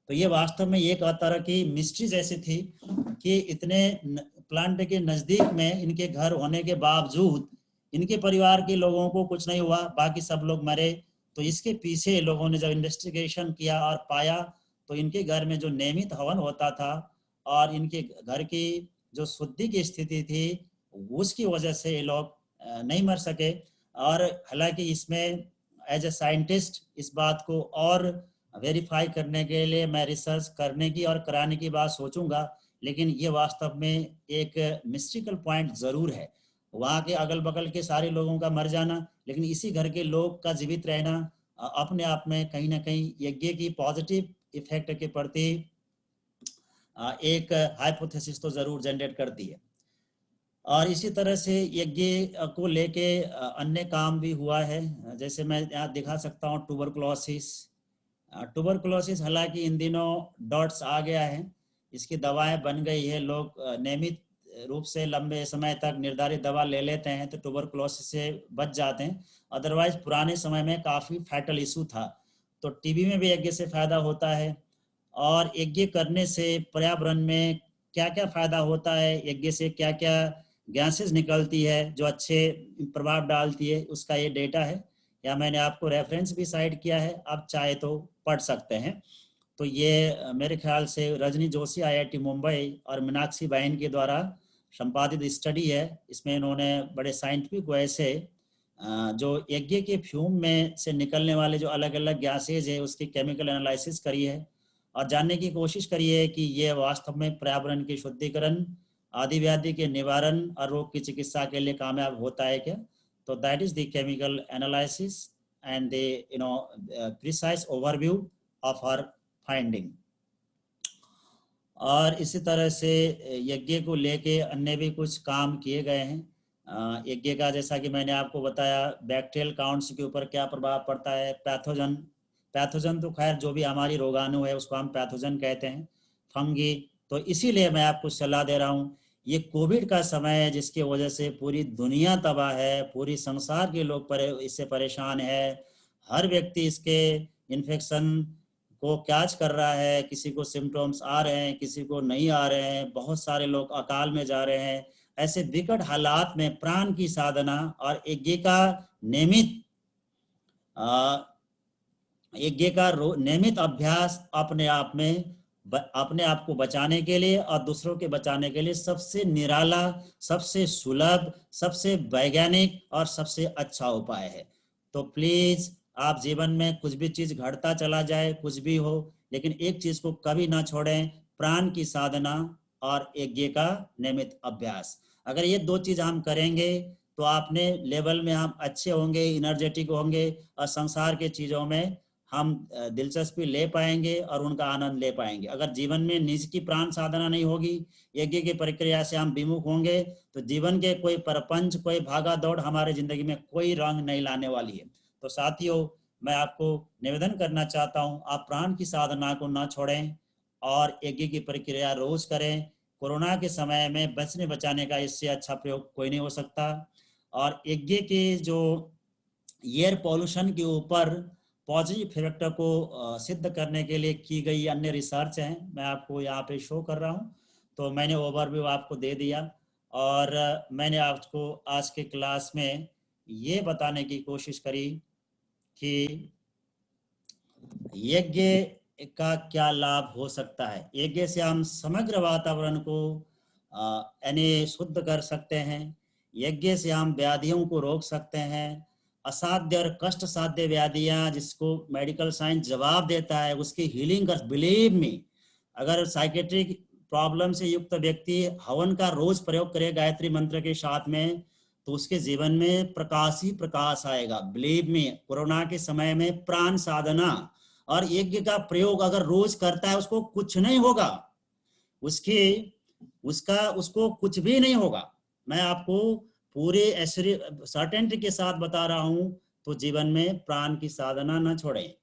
तो ये वास्तव में एक तरह की मिस्ट्री जैसी थी कि इतने प्लांट के नज़दीक में इनके घर होने के बावजूद इनके परिवार के लोगों को कुछ नहीं हुआ, बाकी सब लोग मरे। तो इसके पीछे लोगों ने जब इन्वेस्टिगेशन किया और पाया, तो इनके घर में जो नियमित हवन होता था और इनके घर की जो शुद्धि की स्थिति थी, उसकी वजह से ये लोग नहीं मर सके। और हालांकि इसमें एज ए साइंटिस्ट इस बात को और वेरीफाई करने के लिए मैं रिसर्च करने की और कराने की बात सोचूंगा, लेकिन ये वास्तव में एक मिस्टिकल पॉइंट ज़रूर है। वहाँ के अगल बगल के सारे लोगों का मर जाना, लेकिन इसी घर के लोग का जीवित रहना अपने आप में कहीं ना कहीं यज्ञ की पॉजिटिव इफेक्ट के प्रति एक हाइपोथेसिस तो ज़रूर जनरेट करती है। और इसी तरह से यज्ञ को लेके अन्य काम भी हुआ है, जैसे मैं यहाँ दिखा सकता हूँ ट्यूबरकुलोसिस। हालांकि इन दिनों डॉट्स आ गया है, इसकी दवाएं बन गई है, लोग नियमित रूप से लंबे समय तक निर्धारित दवा ले लेते हैं तो ट्यूबरकुलोसिस से बच जाते हैं। अदरवाइज पुराने समय में काफ़ी फैटल इशू था। तो टीबी में भी यज्ञ से फायदा होता है। और यज्ञ करने से पर्यावरण में क्या क्या फायदा होता है, यज्ञ से क्या क्या गैसेस निकलती है जो अच्छे प्रभाव डालती है, उसका ये डेटा है, या मैंने आपको रेफरेंस भी साइड किया है, आप चाहे तो पढ़ सकते हैं। तो ये मेरे ख्याल से रजनी जोशी आईआईटी मुंबई और मीनाक्षी बहन के द्वारा संपादित स्टडी है। इसमें इन्होंने बड़े साइंटिफिक वे से जो यज्ञ के फ्यूम में से निकलने वाले जो अलग अलग गैसेज है उसकी केमिकल एनालिसिस करी है और जानने की कोशिश करी है कि ये वास्तव में पर्यावरण की शुद्धिकरण, आदि व्याधि के निवारण और रोग की चिकित्सा के लिए कामयाब होता है क्या। तो that is the chemical analysis and the precise overview of her finding. और इसी तरह से यज्ञ को लेके अन्य भी कुछ काम किए गए हैं। यज्ञ का जैसा कि मैंने आपको बताया बैक्टीरियल काउंट्स के ऊपर क्या प्रभाव पड़ता है, पैथोजन तो खैर जो भी हमारी रोगाणु है उसको हम पैथोजन कहते हैं, फंगी। तो इसीलिए मैं आपको सलाह दे रहा हूँ, ये कोविड का समय है जिसकी वजह से पूरी दुनिया तबाह है, पूरी संसार के लोग इससे परेशान है। हर व्यक्ति इसके इन्फेक्शन को कैच कर रहा है, किसी को सिम्टम्स आ रहे हैं, किसी को नहीं आ रहे हैं, बहुत सारे लोग अकाल में जा रहे हैं। ऐसे विकट हालात में प्राण की साधना और यज्ञ का नियमित अभ्यास अपने आप को बचाने के लिए और दूसरों के बचाने के लिए सबसे निराला, सबसे सुलभ, सबसे वैज्ञानिक और सबसे अच्छा उपाय है। तो प्लीज आप जीवन में कुछ भी चीज घटता चला जाए, कुछ भी हो, लेकिन एक चीज को कभी ना छोड़ें, प्राण की साधना और यज्ञ का नियमित अभ्यास। अगर ये दो चीज हम करेंगे तो अपने लेवल में हम अच्छे होंगे, इनर्जेटिक होंगे और संसार के चीजों में हम दिलचस्पी ले पाएंगे और उनका आनंद ले पाएंगे। अगर जीवन में निज की प्राण साधना नहीं होगी, यज्ञ की प्रक्रिया से हम विमुख होंगे, तो जीवन के कोई परपंच, कोई भागा दौड़ हमारे जिंदगी में कोई रंग नहीं लाने वाली है। तो साथियों, मैं आपको निवेदन करना चाहता हूं, आप प्राण की साधना को ना छोड़ें और यज्ञ की प्रक्रिया रोज करें। कोरोना के समय में बचने बचाने का इससे अच्छा प्रयोग कोई नहीं हो सकता। और यज्ञ के जो एयर पॉल्यूशन के ऊपर पॉजिटिव इफेक्ट को सिद्ध करने के लिए की गई अन्य रिसर्च हैं, मैं आपको यहाँ पे शो कर रहा हूँ। तो मैंने ओवरव्यू आपको दे दिया और मैंने आपको आज के क्लास में ये बताने की कोशिश करी कि यज्ञ का क्या लाभ हो सकता है। यज्ञ से हम समग्र वातावरण को यानी शुद्ध कर सकते हैं। यज्ञ से हम व्याधियों को रोक सकते हैं असाध्य और कष्ट साध्य व्याधियां जिसको मेडिकल साइंस जवाब देता है उसकी हीलिंग कर, बिलीव मी, अगर साइकेट्रिक प्रॉब्लम से युक्त व्यक्ति हवन का रोज प्रयोग करे गायत्री मंत्र के साथ में, तो उसके जीवन में प्रकाश ही प्रकाश आएगा। बिलीव मी, कोरोना के समय में प्राण साधना और यज्ञ का प्रयोग अगर रोज करता है उसको कुछ नहीं होगा, उसकी उसका उसको कुछ भी नहीं होगा। मैं आपको पूरे सर्टेनिटी के साथ बता रहा हूं। तो जीवन में प्राण की साधना न छोड़ें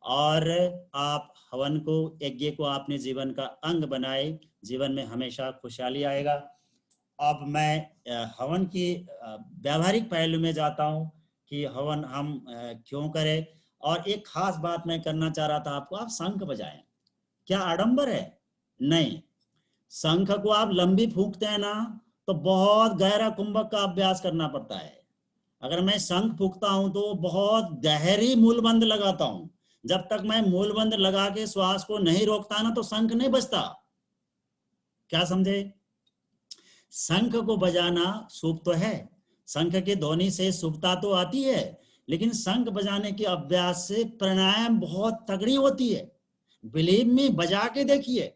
और आप हवन को, यज्ञ को अपने जीवन का अंग बनाए, जीवन में हमेशा खुशहाली आएगा। अब मैं हवन की व्यावहारिक पहलू में जाता हूं कि हवन हम क्यों करें। और एक खास बात मैं करना चाह रहा था आपको, आप शंख बजाएं। क्या आडंबर है? नहीं। शंख को आप लंबी फूंकते हैं ना, तो बहुत गहरा कुंभक का अभ्यास करना पड़ता है। अगर मैं शंख फूंकता हूं तो बहुत गहरी मूलबंद लगाता हूं। जब तक मैं मूलबंद लगा के श्वास को नहीं रोकता ना, तो शंख नहीं बजता। क्या समझे? शंख को बजाना शुभ तो है, शंख की ध्वनि से शुभता तो आती है, लेकिन शंख बजाने के अभ्यास से प्राणायाम बहुत तगड़ी होती है। बिलीव मी, बजा के देखिए,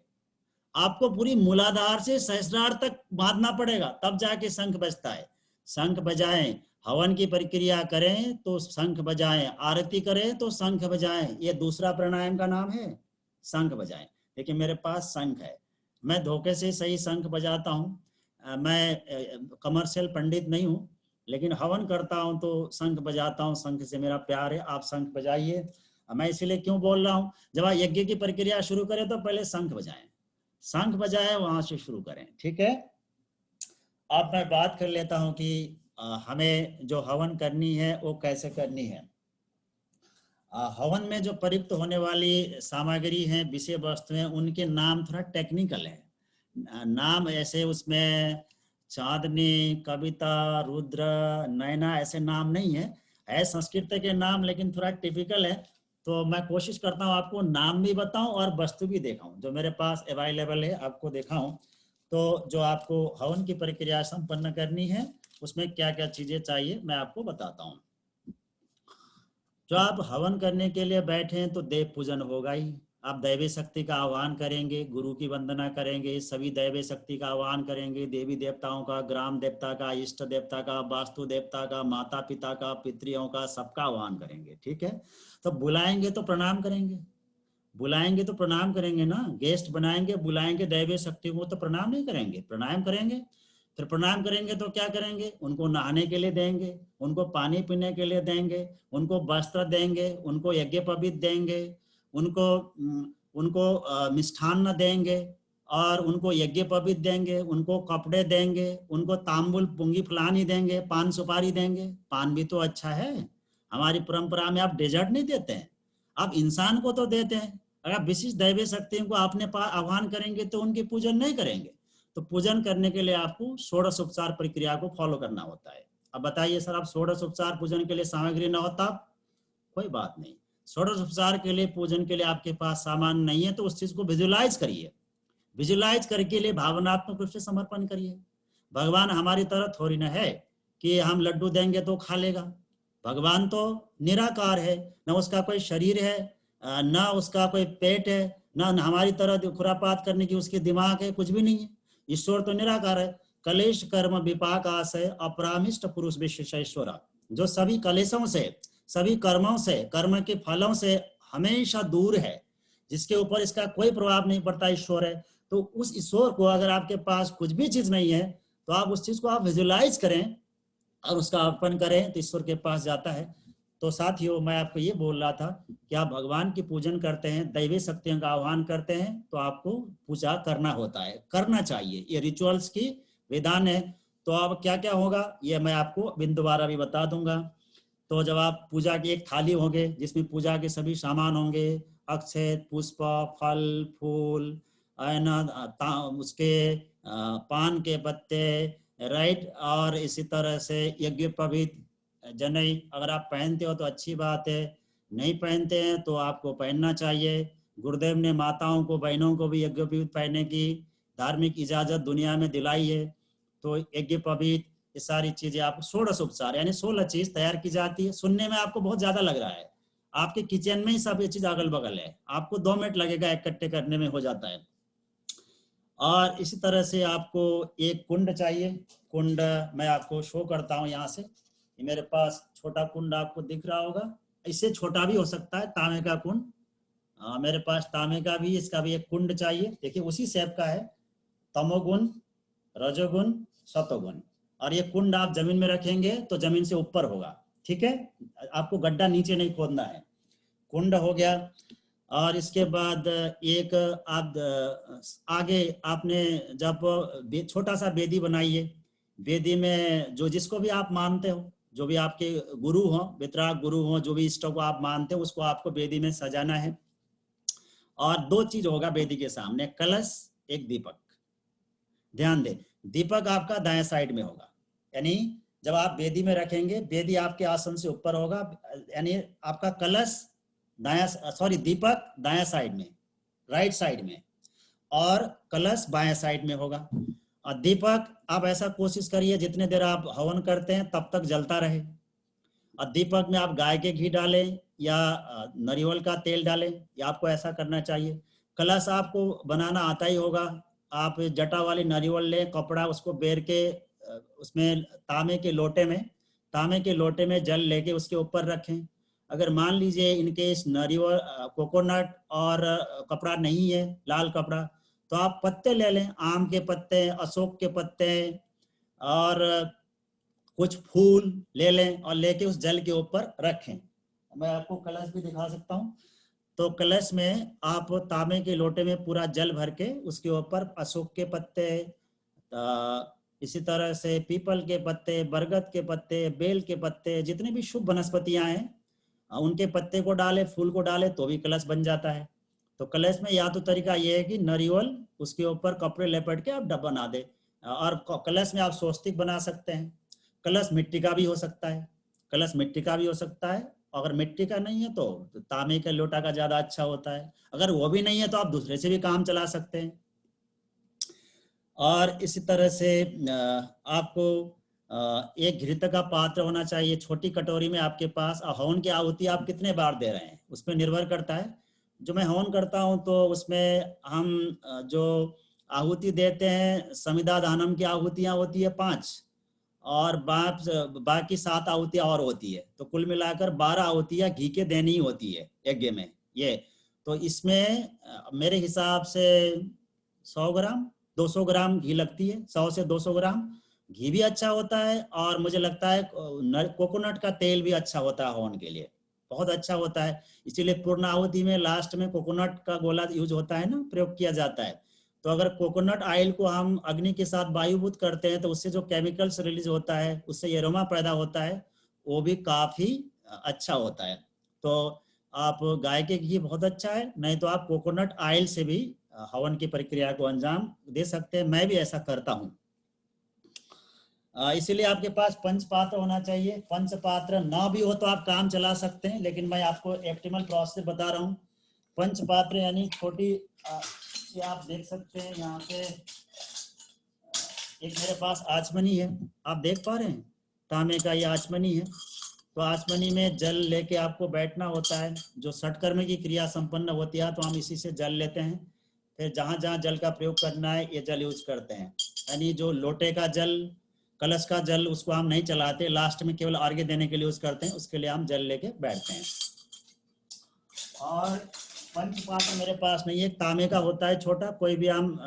आपको पूरी मूलाधार से सहस्रार तक बांधना पड़ेगा, तब जाके शंख बजता है। शंख बजाएं, हवन की प्रक्रिया करें तो शंख बजाएं, आरती करें तो शंख बजाएं। ये दूसरा प्राणायाम का नाम है, शंख बजाएं। लेकिन मेरे पास शंख है, मैं धोखे से सही शंख बजाता हूँ। मैं कमर्शियल पंडित नहीं हूँ, लेकिन हवन करता हूँ तो शंख बजाता हूँ। शंख से मेरा प्यार है, आप शंख बजाइए। मैं इसलिए क्यों बोल रहा हूँ, जब आप यज्ञ की प्रक्रिया शुरू करें तो पहले शंख बजाएं, शंख बजाए वहां से शुरू करें, ठीक है। अब मैं बात कर लेता हूं कि हमें जो हवन करनी है वो कैसे करनी है। हवन में जो प्रयुक्त होने वाली सामग्री है, विषय वस्तु हैं, उनके नाम थोड़ा टेक्निकल है। नाम ऐसे उसमें चांदनी, कविता, रुद्र, नैना ऐसे नाम नहीं है संस्कृत के नाम, लेकिन थोड़ा टिपिकल है। तो मैं कोशिश करता हूँ आपको नाम भी बताऊं और वस्तु भी दिखाऊं जो मेरे पास अवेलेबल है, आपको दिखाऊं। तो जो आपको हवन की प्रक्रिया संपन्न करनी है उसमें क्या क्या चीजें चाहिए मैं आपको बताता हूँ। जो आप हवन करने के लिए बैठे हैं तो देव पूजन होगा ही। आप दैवी शक्ति का आह्वान करेंगे, गुरु की वंदना करेंगे, सभी दैवी शक्ति का आह्वान करेंगे, देवी देवताओं का, ग्राम देवता का, इष्ट देवता का, वास्तु देवता का, माता पिता का, पितरियों का, सबका आह्वान करेंगे, ठीक है। तो बुलाएंगे तो प्रणाम करेंगे, बुलाएंगे तो प्रणाम करेंगे ना। गेस्ट बनाएंगे, बुलाएंगे दैवी शक्ति को तो प्रणाम नहीं करेंगे, प्रणाम करेंगे। फिर प्रणाम करेंगे तो क्या करेंगे, उनको नहाने के लिए देंगे, उनको पानी पीने के लिए देंगे, उनको वस्त्र देंगे, उनको यज्ञ पवित्र देंगे, उनको उनको मिष्ठान्न देंगे और उनको यज्ञ पवित्र देंगे, उनको कपड़े देंगे, उनको तांबुल पुंगी फलानी देंगे, पान सुपारी देंगे। पान भी तो अच्छा है, हमारी परंपरा में आप डेजर्ट नहीं देते हैं, आप इंसान को तो देते हैं। अगर विशिष्ट दैवीय शक्तियों को आपने आह्वान करेंगे तो उनकी पूजन नहीं करेंगे। तो पूजन करने के लिए आपको षोडश उपचार प्रक्रिया को फॉलो करना होता है। अब बताइए सर, आप षोडश उपचार पूजन के लिए सामग्री ना होता, कोई बात नहीं। षोडश उपचार के लिए, पूजन के लिए आपके पास सामान नहीं है तो उस चीज को विजुलाइज करिए, विजुलाइज करके लिए भावनात्मक रूप से समर्पण करिए। भगवान हमारी तरह थोड़ी ना है कि हम लड्डू देंगे तो खा लेगा। भगवान तो निराकार है, न उसका कोई शरीर है, न उसका कोई पेट है, न हमारी तरह खुरापात करने की उसकी दिमाग है, कुछ भी नहीं है। ईश्वर तो निराकार है। कलेश कर्म विपाक आशय अपरामिष्ट पुरुष विश्वेश्वरा, जो सभी कलेशों से, सभी कर्मों से, कर्म के फलों से हमेशा दूर है, जिसके ऊपर इसका कोई प्रभाव नहीं पड़ता, ईश्वर है। तो उस ईश्वर को अगर आपके पास कुछ भी चीज नहीं है तो आप उस चीज को आप विजुलाइज करें और उसका अर्पण करें तो ईश्वर के पास जाता है। तो साथियों, मैं आपको ये बोल रहा था कि आप भगवान की पूजन करते हैं, दैवी शक्तियों का आह्वान करते हैं तो आपको पूजा करना होता है, करना चाहिए, ये रिचुअल्स की विधान है। तो अब क्या क्या होगा ये मैं आपको बिन दोबारा भी बता दूंगा। तो जब आप पूजा की एक थाली होंगे जिसमें पूजा के सभी सामान होंगे, अक्षत, पुष्प, फल, फूल, उसके पान के पत्ते, राइट, और इसी तरह से यज्ञ पवित्र जनेऊ अगर आप पहनते हो तो अच्छी बात है, नहीं पहनते हैं तो आपको पहनना चाहिए। गुरुदेव ने माताओं को, बहनों को भी यज्ञ पवित्र पहनने की धार्मिक इजाजत दुनिया में दिलाई है। तो यज्ञ पवित्र ये सारी चीजें आपको षोडश उपचार यानी 16 चीज तैयार की जाती है। सुनने में आपको बहुत ज्यादा लग रहा है, आपके किचन में ही सब ये चीज अगल बगल है, आपको 2 मिनट लगेगा इकट्ठे करने में, हो जाता है। और इसी तरह से आपको एक कुंड चाहिए। कुंड मैं आपको शो करता हूँ यहाँ से, ये मेरे पास छोटा कुंड आपको दिख रहा होगा, इससे छोटा भी हो सकता है, तांबे का कुंड। मेरे पास तांबे का भी, इसका भी एक कुंड चाहिए। देखिए उसी शेप का है, तमोगुण, रजोगुण, सतोगुण। और ये कुंड आप जमीन में रखेंगे तो जमीन से ऊपर होगा, ठीक है, आपको गड्ढा नीचे नहीं खोदना है। कुंड हो गया। और इसके बाद एक आप आगे आपने जब छोटा सा बेदी बनाइए, बेदी में जो जिसको भी आप मानते हो, जो भी आपके गुरु हो, वितराग गुरु हो, जो भी इष्ट को आप मानते हो, उसको आपको बेदी में सजाना है। और 2 चीज होगा बेदी के सामने, कलश, एक दीपक। ध्यान दें, दीपक आपका दाएं साइड में होगा, यानी जब आप बेदी में रखेंगे, बेदी आपके आसन से ऊपर होगा, यानी आपका कलश दीपक दायां साइड में, राइट साइड में, और कलश बाएं साइड में होगा। और दीपक आप ऐसा कोशिश करिए जितने देर आप हवन करते हैं तब तक जलता रहे। और दीपक में आप गाय के घी डालें या नारियल का तेल डालें, या आपको ऐसा करना चाहिए। कलश आपको बनाना आता ही होगा, आप जटा वाली नारियल लें, कपड़ा उसको बेर के उसमें तांबे के लोटे में जल लेके उसके ऊपर रखें। अगर मान लीजिए इनकेस नारियल कोकोनट और कपड़ा नहीं है, लाल कपड़ा, तो आप पत्ते ले लें, आम के पत्ते, अशोक के पत्ते, और कुछ फूल ले लें और लेके उस जल के ऊपर रखें। मैं आपको कलश भी दिखा सकता हूँ। तो कलश में आप तांबे के लोटे में पूरा जल भर के उसके ऊपर अशोक के पत्ते, इसी तरह से पीपल के पत्ते, बरगद के पत्ते, बेल के पत्ते, जितने भी शुभ वनस्पतियां हैं उनके पत्ते को डाले, फूल को डाले तो भी कलश बन जाता है। तो कलश में या तो तरीका ये है कि नारियल, उसके ऊपर कपड़े लपेट के आप डब्बा बना दे, और कलश में आप स्वस्तिक बना सकते हैं। कलश मिट्टी का भी हो सकता है, कलश मिट्टी का भी हो सकता है। अगर मिट्टी का नहीं है तो तांबे के लोटा का ज्यादा अच्छा होता है। अगर वो भी नहीं है तो आप दूसरे से भी काम चला सकते हैं। और इसी तरह से आपको एक घृत का पात्र होना चाहिए, छोटी कटोरी में आपके पास। हवन की आहुति आप कितने बार दे रहे हैं उस पर निर्भर करता है। जो मैं हवन करता हूं तो उसमें हम जो आहुति देते हैं, समिधा दानम की आहुतियां होती है 5, और बाकी 7 आहुतियां और होती है, तो कुल मिलाकर 12 आहुतियां घी के देनी ही होती है यज्ञ में। ये तो इसमें मेरे हिसाब से 100 ग्राम 200 ग्राम घी लगती है, 100 से 200 ग्राम घी भी अच्छा होता है। और मुझे लगता है कोकोनट का तेल भी अच्छा होता है हवन के लिए, बहुत अच्छा होता है। इसीलिए पूर्ण आहुति में लास्ट में कोकोनट का गोला यूज होता है ना, प्रयोग किया जाता है। तो अगर कोकोनट ऑयल को हम अग्नि के साथ वायुभूत करते हैं तो उससे जो केमिकल्स रिलीज होता है, उससे एरोमा पैदा होता है, वो भी काफी अच्छा होता है। तो आप गाय के घी बहुत अच्छा है, नहीं तो आप कोकोनट ऑयल से भी हवन की प्रक्रिया को अंजाम दे सकते हैं। मैं भी ऐसा करता हूँ। इसीलिए आपके पास पंचपात्र होना चाहिए। पंचपात्र ना भी हो तो आप काम चला सकते हैं, लेकिन मैं आपको ऑप्टिमल प्रोसेस बता रहा हूँ। पंचपात्र यानी छोटी, ये आप देख सकते हैं यहाँ पे एक मेरे पास आचमनी है, आप देख पा रहे हैं, तांबे का ये आचमनी है। तो आचमनी में जल लेके आपको बैठना होता है। जो षटकर्म की क्रिया संपन्न होती है तो हम इसी से जल लेते हैं। फिर जहाँ जहाँ जल का प्रयोग करना है ये जल यूज करते हैं। यानी जो लोटे का जल, कलश का जल, उसको हम नहीं चलाते, लास्ट में केवल अर्घ्य देने के लिए यूज करते हैं, उसके लिए हम जल लेके बैठते हैं। और पंचपात्र मेरे पास नहीं है, तांबे का होता है छोटा। कोई भी हम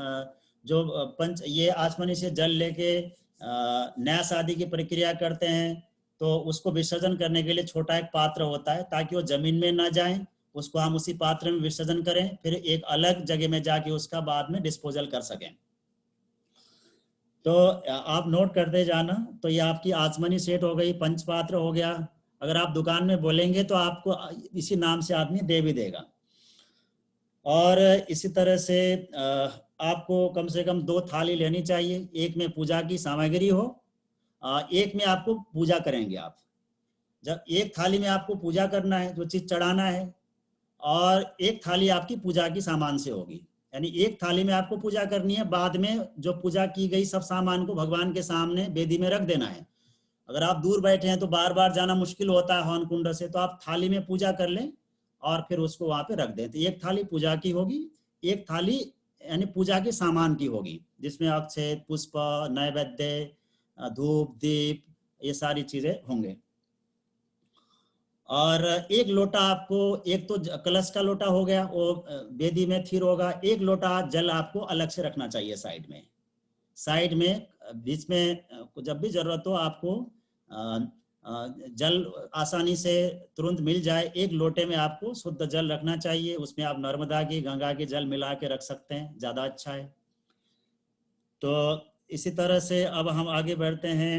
जो पंच ये आचमनी से जल लेके नया शादी की प्रक्रिया करते हैं तो उसको विसर्जन करने के लिए छोटा एक पात्र होता है, ताकि वो जमीन में ना जाए, उसको हम उसी पात्र में विसर्जन करें, फिर एक अलग जगह में जाके उसका बाद में डिस्पोजल कर सकें। तो आप नोट करते जाना। तो ये आपकी आचमनी सेट हो गई, पंचपात्र हो गया। अगर आप दुकान में बोलेंगे तो आपको इसी नाम से आदमी दे भी देगा। और इसी तरह से आपको कम से कम 2 थाली लेनी चाहिए। एक में पूजा की सामग्री हो, एक में आपको पूजा करेंगे आप। जब एक थाली में आपको पूजा करना है, जो चीज चढ़ाना है, और एक थाली आपकी पूजा की सामान से होगी। यानी एक थाली में आपको पूजा करनी है, बाद में जो पूजा की गई सब सामान को भगवान के सामने वेदी में रख देना है। अगर आप दूर बैठे हैं तो बार बार जाना मुश्किल होता है हवन कुंड से, तो आप थाली में पूजा कर लें और फिर उसको वहां पे रख दें। तो एक थाली पूजा की होगी, एक थाली यानी पूजा के सामान की होगी, जिसमें अक्षत, पुष्प, नैवेद्य, धूप, दीप, ये सारी चीजें होंगे। और एक लोटा आपको, एक तो कलश का लोटा हो गया, वो वेदी में फिर होगा। एक लोटा जल आपको अलग से रखना चाहिए साइड में, साइड में बीच में, जब भी जरूरत हो आपको जल आसानी से तुरंत मिल जाए, एक लोटे में आपको शुद्ध जल रखना चाहिए। उसमें आप नर्मदा की, गंगा की जल मिला के रख सकते हैं, ज़्यादा अच्छा है। तो इसी तरह से अब हम आगे बढ़ते हैं।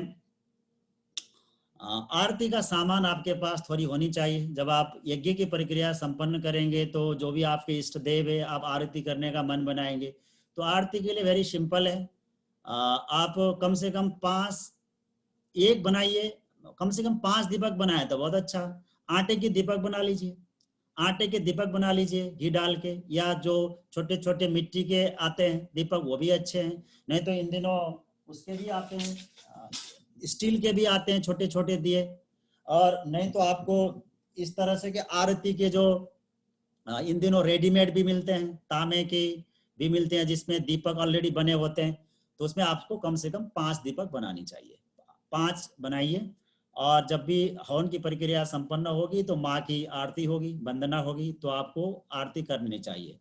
आरती का सामान आपके पास थोड़ी होनी चाहिए। जब आप यज्ञ की प्रक्रिया संपन्न करेंगे तो जो भी आपके इष्ट देव है, आप आरती करने का मन बनाएंगे। तो आरती के लिए वेरी सिंपल है, आप कम से कम 5 एक बनाइए, कम से कम 5 दीपक बनाए तो बहुत अच्छा। आटे के दीपक बना लीजिए, आटे के दीपक बना लीजिए घी डाल के, या जो छोटे छोटे मिट्टी के आते हैं दीपक वो भी अच्छे हैं। नहीं तो इन दिनों उसके भी आते हैं, स्टील के भी आते हैं छोटे छोटे दिए। और नहीं तो आपको इस तरह से कि आरती के जो इन दिनों रेडीमेड भी मिलते हैं, तांबे के भी मिलते हैं जिसमें दीपक ऑलरेडी बने होते हैं। तो उसमें आपको कम से कम 5 दीपक बनानी चाहिए, 5 बनाइए। और जब भी हवन की प्रक्रिया संपन्न होगी तो माँ की आरती होगी, वंदना होगी, तो आपको आरती करनी चाहिए।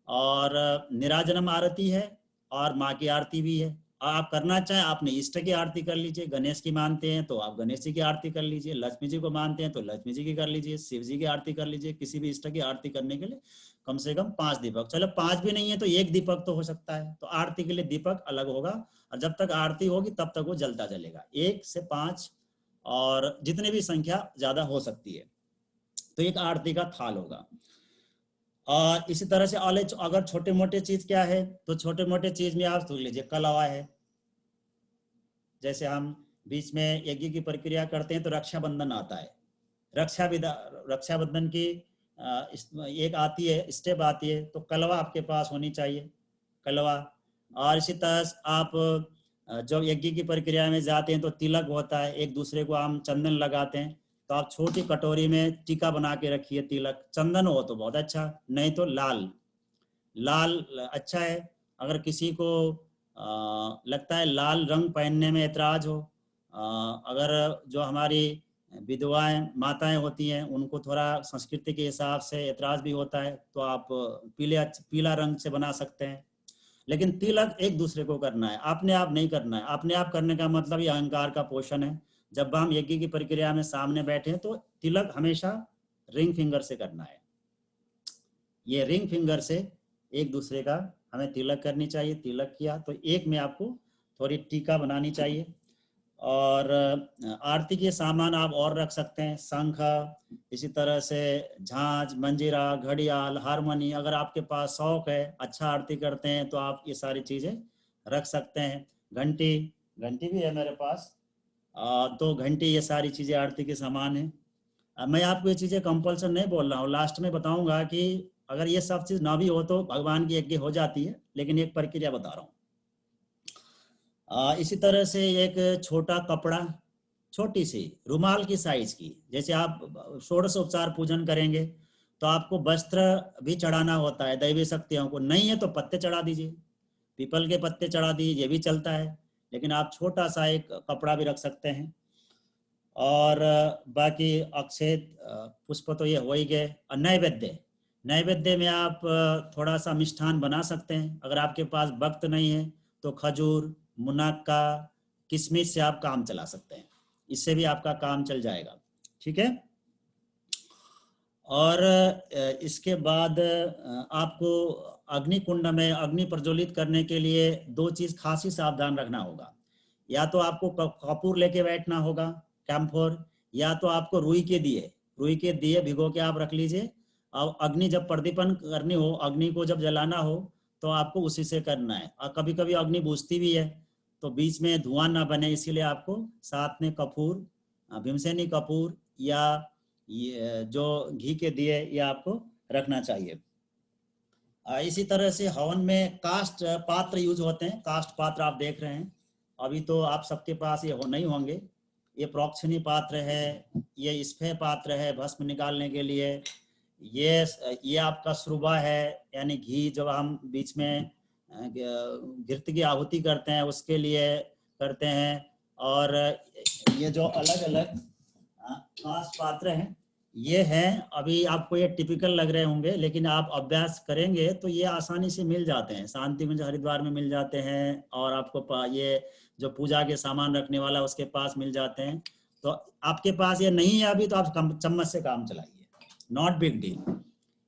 और निराजनम आरती है और माँ की आरती भी है। आप करना चाहें, आपने इष्ट की आरती कर लीजिए, गणेश की मानते हैं तो आप गणेश जी की आरती कर लीजिए, लक्ष्मी जी को मानते हैं तो लक्ष्मी जी की कर लीजिए, शिव जी की आरती कर लीजिए। किसी भी इष्ट की आरती करने के लिए कम से कम 5 दीपक, चलो 5 भी नहीं है तो 1 दीपक तो हो सकता है। तो आरती के लिए दीपक अलग होगा, और जब तक आरती होगी तब तक वो जलता चलेगा, 1 से 5, और जितने भी संख्या ज्यादा हो सकती है। तो एक आरती का थाल होगा। और इसी तरह से अगर छोटे मोटे चीज क्या है, तो छोटे मोटे चीज में आप सुन लीजिए, कलवा है। जैसे हम बीच में यज्ञ की प्रक्रिया करते हैं तो रक्षाबंधन आता है, रक्षाबंधन की एक आती है, स्टेप आती है, तो कलवा आपके पास होनी चाहिए, कलवा। और इसी तरह आप जब यज्ञ की प्रक्रिया में जाते हैं तो तिलक होता है, एक दूसरे को हम चंदन लगाते हैं। तो आप छोटी कटोरी में टीका बना के रखिए, तिलक, चंदन हो तो बहुत अच्छा, नहीं तो लाल, लाल अच्छा है। अगर किसी को लगता है लाल रंग पहनने में ऐतराज हो, अगर जो हमारी विधवाएं माताएं होती हैं उनको थोड़ा संस्कृति के हिसाब से ऐतराज भी होता है, तो आप पीला रंग से बना सकते हैं। लेकिन तिलक एक दूसरे को करना है, अपने आप नहीं करना है। अपने आप करने का मतलब ये अहंकार का पोषण है। जब हम यज्ञ की प्रक्रिया में सामने बैठे हैं तो तिलक हमेशा रिंग फिंगर से करना है, ये रिंग फिंगर से एक दूसरे का हमें तिलक करनी चाहिए। तिलक किया तो एक में आपको थोड़ी टीका बनानी चाहिए। और आरती के सामान आप और रख सकते हैं, शंख, इसी तरह से झांझ, मंजीरा, घड़ियाल, हारमोनी। अगर आपके पास शौक है, अच्छा आरती करते हैं, तो आप ये सारी चीज़ें रख सकते हैं। घंटी, घंटी भी है मेरे पास, तो घंटी, ये सारी चीज़ें आरती के सामान है। मैं आपको ये चीज़ें कंपल्सन नहीं बोल रहा हूँ, लास्ट में बताऊंगा कि अगर ये सब चीज़ ना भी हो तो भगवान की यज्ञ हो जाती है, लेकिन एक प्रक्रिया बता रहा हूँ। इसी तरह से एक छोटा कपड़ा, छोटी सी रुमाल की साइज की, जैसे आप षोडश उपचार पूजन करेंगे तो आपको वस्त्र भी चढ़ाना होता है दैवी शक्तियों को, नहीं है तो पत्ते चढ़ा दीजिए, पीपल के पत्ते चढ़ा दीजिए, ये भी चलता है। लेकिन आप छोटा सा एक कपड़ा भी रख सकते हैं। और बाकी अक्षत, पुष्प तो ये हो ही गए। और नैवेद्य, नैवेद्य में आप थोड़ा सा मिष्ठान बना सकते हैं। अगर आपके पास वक्त नहीं है तो खजूर, मुनक्का, किशमिश से आप काम चला सकते हैं, इससे भी आपका काम चल जाएगा। ठीक है। और इसके बाद आपको अग्नि कुंड में अग्नि प्रज्वलित करने के लिए 2 चीज खास ही सावधान रखना होगा। या तो आपको कपूर लेके बैठना होगा, कैम्फोर, या तो आपको रुई के दिए भिगो के आप रख लीजिए। और अग्नि जब प्रदीपन करनी हो, अग्नि को जब जलाना हो, तो आपको उसी से करना है। और कभी कभी अग्नि बुझती भी है, तो बीच में धुआं ना बने, इसीलिए आपको साथ में कपूर, भीमसेनी कपूर, या ये जो घी के दिए, ये आपको रखना चाहिए। इसी तरह से हवन में काष्ठ पात्र यूज होते हैं। काष्ठ पात्र आप देख रहे हैं, अभी तो आप सबके पास ये नहीं होंगे। ये प्रोक्षणी पात्र है, ये स्फे पात्र है भस्म निकालने के लिए। ये आपका श्रुबा है, यानी घी जब हम बीच में घृत की आहुति करते हैं उसके लिए करते हैं। और ये जो अलग अलग काष्ठ पात्र हैं ये हैं, अभी आपको ये टिपिकल लग रहे होंगे, लेकिन आप अभ्यास करेंगे तो ये आसानी से मिल जाते हैं। शांति कुंज हरिद्वार में मिल जाते हैं, और आपको ये जो पूजा के सामान रखने वाला उसके पास मिल जाते हैं। तो आपके पास ये नहीं है अभी, तो आप चम्मच से काम चलाइए, नॉट बिग डील।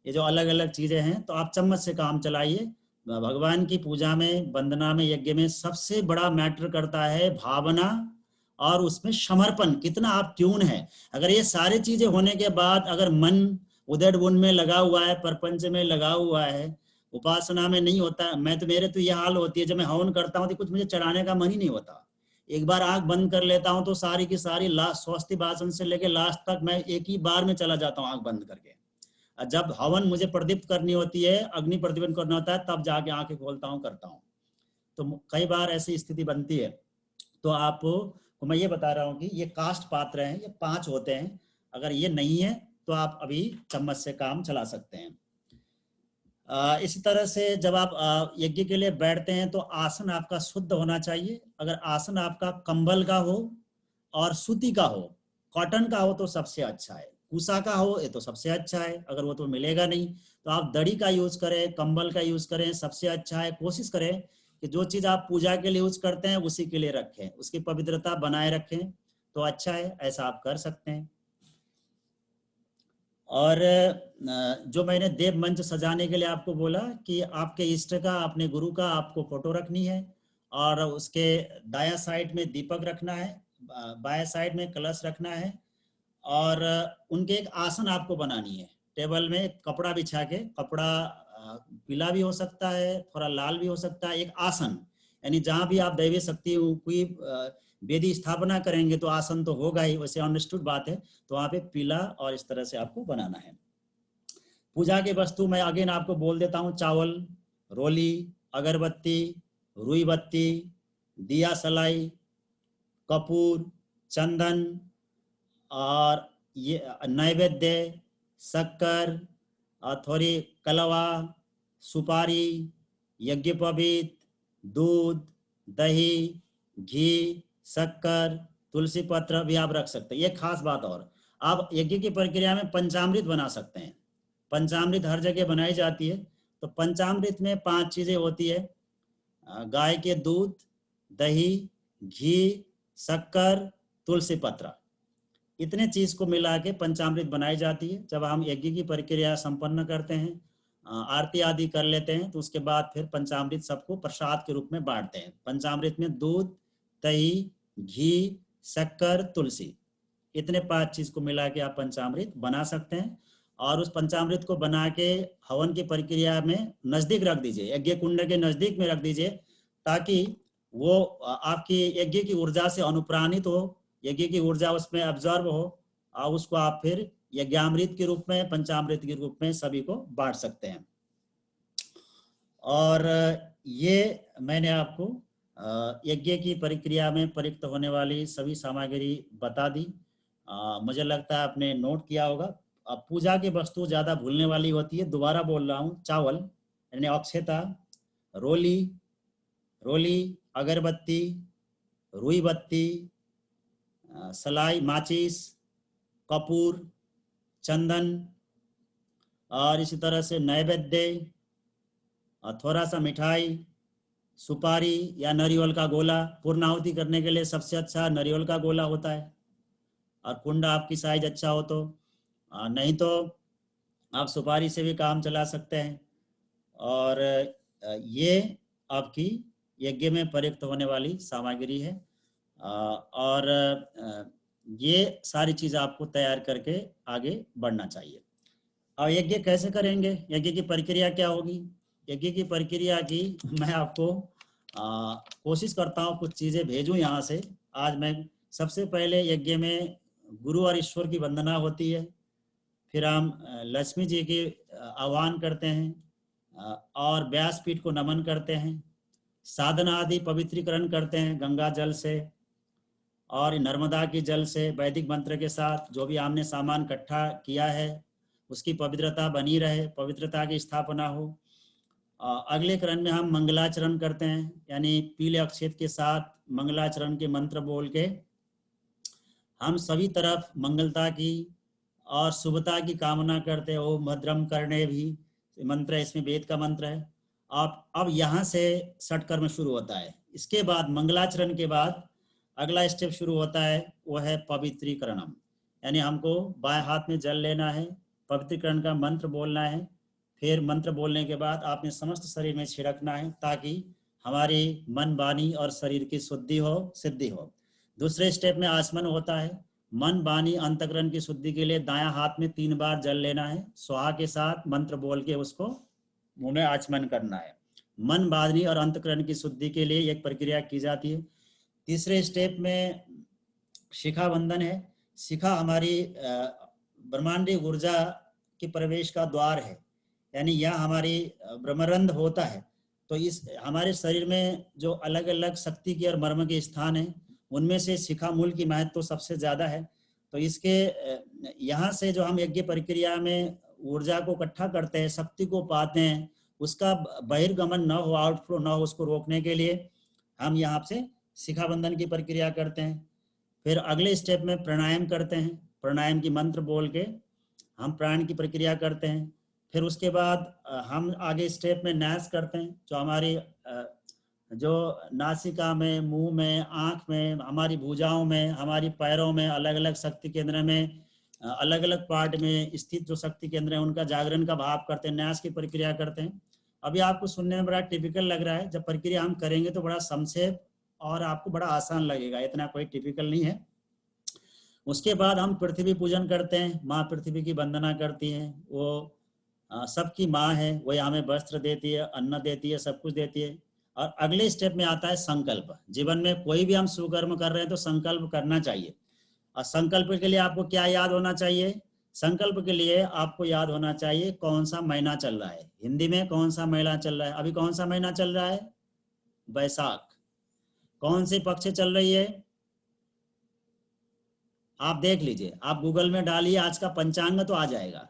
ये जो अलग अलग चीजें हैं तो आप चम्मच से काम चलाइए। भगवान की पूजा में, वंदना में, यज्ञ में सबसे बड़ा मैटर करता है भावना, और उसमें समर्पण, कितना आप ट्यून है। अगर ये सारी चीजें होने के बाद अगर मन उधड़ बुन में लगा हुआ है, प्रपंच में लगा हुआ है, उपासना में नहीं होता, मेरे तो ये हाल होती है, जब मैं हवन करता हूँ तो कुछ मुझे चढ़ाने का मन ही नहीं होता। एक बार आंख बंद कर लेता हूँ तो सारी की सारी लास्ट स्वस्ति भाषण से लेके लास्ट तक मैं एक ही बार में चला जाता हूँ आंख बंद करके। जब हवन मुझे प्रदीप्त करनी होती है, अग्नि प्रतिबंध करना होता है, तब जाके आंखें खोलता हूँ, करता हूँ। तो कई बार ऐसी स्थिति बनती है। तो आपको मैं ये बता रहा हूँ कि ये काष्ठ पात्र हैं, ये 5 होते हैं। अगर ये नहीं है तो आप अभी चम्मच से काम चला सकते हैं। इसी तरह से जब आप यज्ञ के लिए बैठते हैं तो आसन आपका शुद्ध होना चाहिए। अगर आसन आपका कंबल का हो और सूती का हो, कॉटन का हो तो सबसे अच्छा है। कुसा का हो ये तो सबसे अच्छा है, अगर वो तो मिलेगा नहीं तो आप दड़ी का यूज करें, कंबल का यूज करें, सबसे अच्छा है। कोशिश करें कि जो चीज आप पूजा के लिए यूज करते हैं उसी के लिए रखें, उसकी पवित्रता बनाए रखें, तो अच्छा है, ऐसा आप कर सकते हैं। और जो मैंने देव मंच सजाने के लिए आपको बोला कि आपके इष्ट का, अपने गुरु का आपको फोटो रखनी है, और उसके दाया साइड में दीपक रखना है, बाया साइड में कलश रखना है, और उनके एक आसन आपको बनानी है। टेबल में कपड़ा बिछा के, कपड़ा पीला भी हो सकता है, थोड़ा लाल भी हो सकता है, एक आसन, यानी जहां भी आप दैवीय शक्ति कोई वेदी स्थापना करेंगे तो आसन तो होगा ही, वैसे अंडरस्टूड बात है। तो वहां पे पीला और इस तरह से आपको बनाना है। पूजा की वस्तु मैं अगेन आपको बोल देता हूँ, चावल, रोली, अगरबत्ती, रुई बत्ती, दिया सलाई, कपूर, चंदन, और ये नैवेद्य, शक्कर, और थोड़ी कलवा, सुपारी, यज्ञोपवीत, दूध, दही, घी, शक्कर, तुलसी पत्र भी आप रख सकते हैं। ये खास बात, और आप यज्ञ की प्रक्रिया में पंचामृत बना सकते हैं। पंचामृत हर जगह बनाई जाती है। तो पंचामृत में 5 चीजें होती है, गाय के दूध, दही, घी, शक्कर, तुलसी पत्र, इतने चीज को मिला के पंचामृत बनाई जाती है। जब हम यज्ञ की प्रक्रिया संपन्न करते हैं, आरती आदि कर लेते हैं, तो उसके बाद फिर पंचामृत सबको प्रसाद के रूप में बांटते हैं। पंचामृत में दूध, दही, घी, शक्कर, तुलसी, इतने 5 चीज को मिला के आप पंचामृत बना सकते हैं। और उस पंचामृत को बना के हवन की प्रक्रिया में नजदीक रख दीजिए, यज्ञ कुंड के नजदीक में रख दीजिए, ताकि वो आपकी यज्ञ की ऊर्जा से अनुप्राणित हो, यज्ञ की ऊर्जा उसमें अब्जॉर्ब हो, और उसको आप फिर यज्ञामृत के रूप में, पंचामृत के रूप में सभी को बांट सकते हैं। और ये मैंने आपको यज्ञ की प्रक्रिया में प्रयुक्त होने वाली सभी सामग्री बता दी। मुझे लगता है आपने नोट किया होगा। अब पूजा की वस्तु ज्यादा भूलने वाली होती है, दोबारा बोल रहा हूँ, चावल यानी अक्षता, रोली, अगरबत्ती, रुई बत्ती, सलाई, माचिस, कपूर, चंदन, और इसी तरह से नैवेद्य, और थोड़ा सा मिठाई, सुपारी या नारियल का गोला। पूर्णाहुति करने के लिए सबसे अच्छा नारियल का गोला होता है, और कुंड आपकी साइज अच्छा हो तो, नहीं तो आप सुपारी से भी काम चला सकते हैं। और ये आपकी यज्ञ में प्रयुक्त होने वाली सामग्री है। और ये सारी चीज़ आपको तैयार करके आगे बढ़ना चाहिए। और यज्ञ कैसे करेंगे, यज्ञ की प्रक्रिया क्या होगी? यज्ञ की प्रक्रिया की मैं आपको कोशिश करता हूँ कुछ चीज़ें भेजूँ यहाँ से। आज मैं सबसे पहले यज्ञ में गुरु और ईश्वर की वंदना होती है, फिर हम लक्ष्मी जी की आह्वान करते हैं, और व्यासपीठ को नमन करते हैं, साधना आदि पवित्रीकरण करते हैं गंगा जल से और नर्मदा के जल से, वैदिक मंत्र के साथ जो भी हमने सामान इकट्ठा किया है उसकी पवित्रता बनी रहे, पवित्रता की स्थापना हो। अगले क्रम में हम मंगलाचरण करते हैं, यानी पीले अक्षत के साथ मंगलाचरण के मंत्र बोल के हम सभी तरफ मंगलता की और शुभता की कामना करते हैं। ओम भद्रम कर्णे भी मंत्र है, इसमें वेद का मंत्र है। अब यहाँ से षटकर्म शुरू होता है। इसके बाद मंगलाचरण के बाद अगला स्टेप शुरू होता है, वो है पवित्रीकरणम, यानी हमको बाएं हाथ में जल लेना है, पवित्रीकरण का मंत्र बोलना है। फिर मंत्र बोलने के बाद आपने समस्त शरीर में छिड़कना है ताकि हमारी मन, वाणी और शरीर की शुद्धि हो, सिद्धि हो। दूसरे स्टेप में आचमन होता है। मन, वाणी, अंतकरण की शुद्धि के लिए दायां हाथ में 3 बार जल लेना है, स्वाहा के साथ मंत्र बोल के उसको मुंह में आचमन करना है। मन, वाणी और अंतकरण की शुद्धि के लिए एक प्रक्रिया की जाती है। तीसरे स्टेप में शिखा बंधन है। शिखा हमारी ब्रह्मांडीय ऊर्जा के प्रवेश का द्वार है, यानी यह हमारी ब्रह्मरंध्र होता है। तो इस हमारे शरीर में जो अलग अलग शक्ति के और मर्म के स्थान हैं, उनमें से शिखा मूल की महत्व तो सबसे ज्यादा है। तो इसके यहाँ से जो हम यज्ञ प्रक्रिया में ऊर्जा को इकट्ठा करते हैं, शक्ति को पाते हैं, उसका बहिर्गमन न हो, आउटफ्लो न हो, उसको रोकने के लिए हम यहाँ से शिखा बंधन की प्रक्रिया करते हैं। फिर अगले स्टेप में प्राणायाम करते हैं, प्राणायाम की मंत्र बोल के हम प्राण की प्रक्रिया करते हैं। फिर उसके बाद हम आगे स्टेप में न्यास करते हैं, जो हमारी जो नासिका में, मुंह में, आँख में, हमारी भुजाओं में, हमारी पैरों में, अलग अलग शक्ति केंद्र में, अलग अलग पार्ट में स्थित जो शक्ति केंद्र है उनका जागरण का भाव करते हैं, न्यास की प्रक्रिया करते हैं। अभी आपको सुनने में बड़ा टिपिकल लग रहा है, जब प्रक्रिया हम करेंगे तो बड़ा संक्षेप और आपको बड़ा आसान लगेगा, इतना कोई टिपिकल नहीं है। उसके बाद हम पृथ्वी पूजन करते हैं, माँ पृथ्वी की वंदना करती हैं। वो सबकी माँ है, वही हमें वस्त्र देती है, अन्न देती है, सब कुछ देती है। और अगले स्टेप में आता है संकल्प। जीवन में कोई भी हम शुभकर्म कर रहे हैं तो संकल्प करना चाहिए। और संकल्प के लिए आपको क्या याद होना चाहिए? संकल्प के लिए आपको याद होना चाहिए कौन सा महीना चल रहा है, हिंदी में कौन सा महीना चल रहा है। अभी कौन सा महीना चल रहा है? बैसाख। कौन सी पक्ष चल रही है? आप देख लीजिए, आप गूगल में डालिए आज का पंचांग तो आ जाएगा।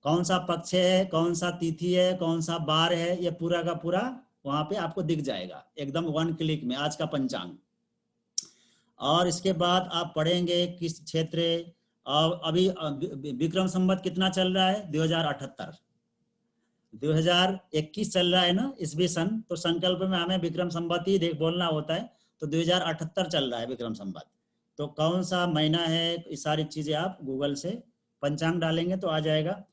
कौन सा पक्ष है, कौन सा तिथि है, कौन सा बार है, ये पूरा का पूरा वहां पे आपको दिख जाएगा एकदम 1 क्लिक में, आज का पंचांग। और इसके बाद आप पढ़ेंगे किस क्षेत्र। और अभी विक्रम संवत कितना चल रहा है? 2078, 2021 चल रहा है ना ईस्वी सन। तो संकल्प में हमें विक्रम संवत ही देख बोलना होता है। तो 2078 चल रहा है विक्रम संवत। तो कौन सा महीना है, ये सारी चीजें आप गूगल से पंचांग डालेंगे तो आ जाएगा।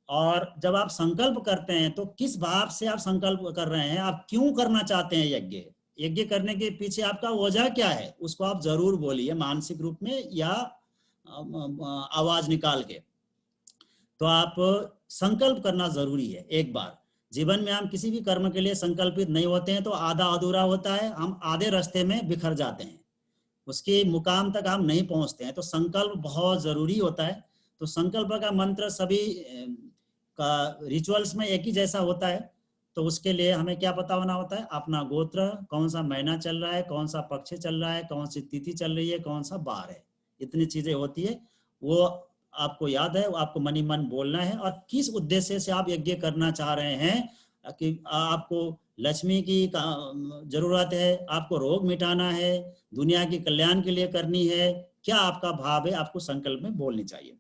और जब आप संकल्प करते हैं तो किस भाव से आप संकल्प कर रहे हैं, आप क्यों करना चाहते हैं यज्ञ, यज्ञ करने के पीछे आपका वजह क्या है, उसको आप जरूर बोलिए मानसिक रूप में या आवाज निकाल के। तो आप संकल्प करना जरूरी है। एक बार जीवन में हम किसी भी कर्म के लिए संकल्पित नहीं होते हैं तो आधा अधूरा होता है, हम आधे रास्ते में बिखर जाते हैं, उसके मुकाम तक हम नहीं पहुंचते हैं। तो संकल्प बहुत जरूरी होता है। तो संकल्प का मंत्र सभी का रिचुअल्स में एक ही जैसा होता है। तो उसके लिए हमें क्या पता होना होता है? अपना गोत्र, कौन सा महीना चल रहा है, कौन सा पक्ष चल रहा है, कौन सी तिथि चल रही है, कौन सा बार है, इतनी चीजें होती है। वो आपको याद है, वो आपको मनी मन बोलना है। और किस उद्देश्य से आप यज्ञ करना चाह रहे हैं, कि आपको लक्ष्मी की जरूरत है, आपको रोग मिटाना है, दुनिया के कल्याण के लिए करनी है, क्या आपका भाव है, आपको संकल्प में बोलनी चाहिए।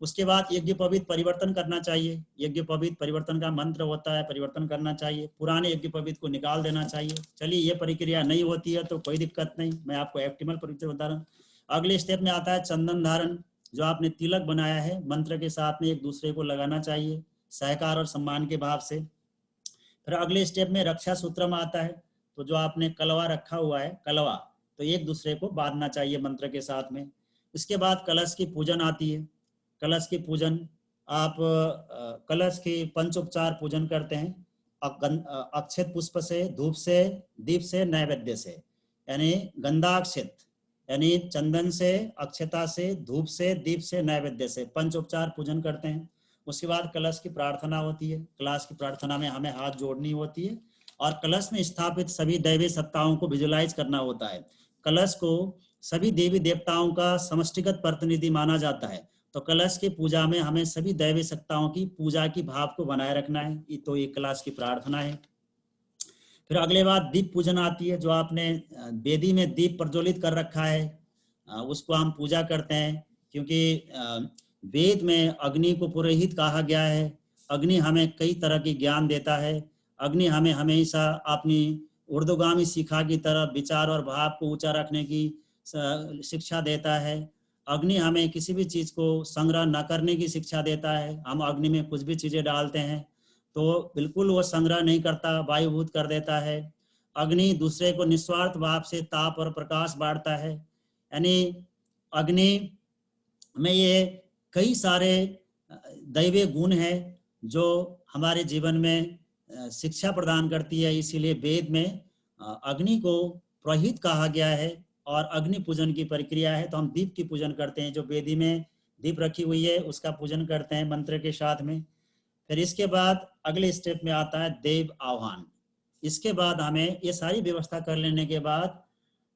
उसके बाद यज्ञ पवित्र परिवर्तन करना चाहिए। यज्ञ पवित्र परिवर्तन का मंत्र होता है, परिवर्तन करना चाहिए, पुराने यज्ञ पवित्र को निकाल देना चाहिए। चलिए, ये प्रक्रिया नहीं होती है तो कोई दिक्कत नहीं, मैं आपको ऑप्टिमल प्रक्रिया बता रहा हूँ। अगले स्टेप में आता है चंदन धारण, जो आपने तिलक बनाया है मंत्र के साथ में एक दूसरे को लगाना चाहिए सहकार और सम्मान के भाव से। फिर अगले स्टेप में रक्षा सूत्रम आता है, तो जो आपने कलवा रखा हुआ है, कलवा, तो एक दूसरे को बांधना चाहिए मंत्र के साथ में। इसके बाद कलश की पूजन आती है। कलश की पूजन, आप कलश की पंचोपचार पूजन करते हैं, अक्षत पुष्प से, धूप से, दीप से, नैवेद्य से, यानी गंधाक्षत यानी चंदन से, अक्षता से, धूप से, दीप से, नैवेद्य से पंचोपचार पूजन करते हैं। उसके बाद कलश की प्रार्थना होती है। कलश की प्रार्थना में हमें हाथ जोड़नी होती है और कलश में स्थापित सभी दैवी सत्ताओं को विजुलाइज करना होता है। कलश को सभी देवी देवताओं का समष्टिगत प्रतिनिधि माना जाता है। तो कलश की पूजा में हमें सभी दैवी सत्ताओं की पूजा की भाव को बनाए रखना है। तो ये कलश की प्रार्थना है। फिर अगले बात दीप पूजन आती है। जो आपने वेदी में दीप प्रज्वलित कर रखा है उसको हम पूजा करते हैं, क्योंकि वेद में अग्नि को पुरोहित कहा गया है। अग्नि हमें कई तरह की ज्ञान देता है। अग्नि हमें हमेशा अपनी ऊर्ध्वगामी शिखा की तरफ विचार और भाव को ऊंचा रखने की शिक्षा देता है। अग्नि हमें किसी भी चीज को संग्रह न करने की शिक्षा देता है। हम अग्नि में कुछ भी चीजें डालते हैं तो बिल्कुल वो संग्रह नहीं करता, वायुभूत कर देता है। अग्नि दूसरे को निस्वार्थ भाव से ताप और प्रकाश बांटता है। यानी अग्नि में ये कई सारे दैवीय गुण हैं जो हमारे जीवन में शिक्षा प्रदान करती है। इसीलिए वेद में अग्नि को पुरोहित कहा गया है और अग्नि पूजन की प्रक्रिया है। तो हम दीप की पूजन करते हैं। जो वेदी में दीप रखी हुई है उसका पूजन करते हैं मंत्र के साथ में। फिर इसके बाद अगले स्टेप में आता है देव आह्वान। इसके बाद हमें ये सारी व्यवस्था कर लेने के बाद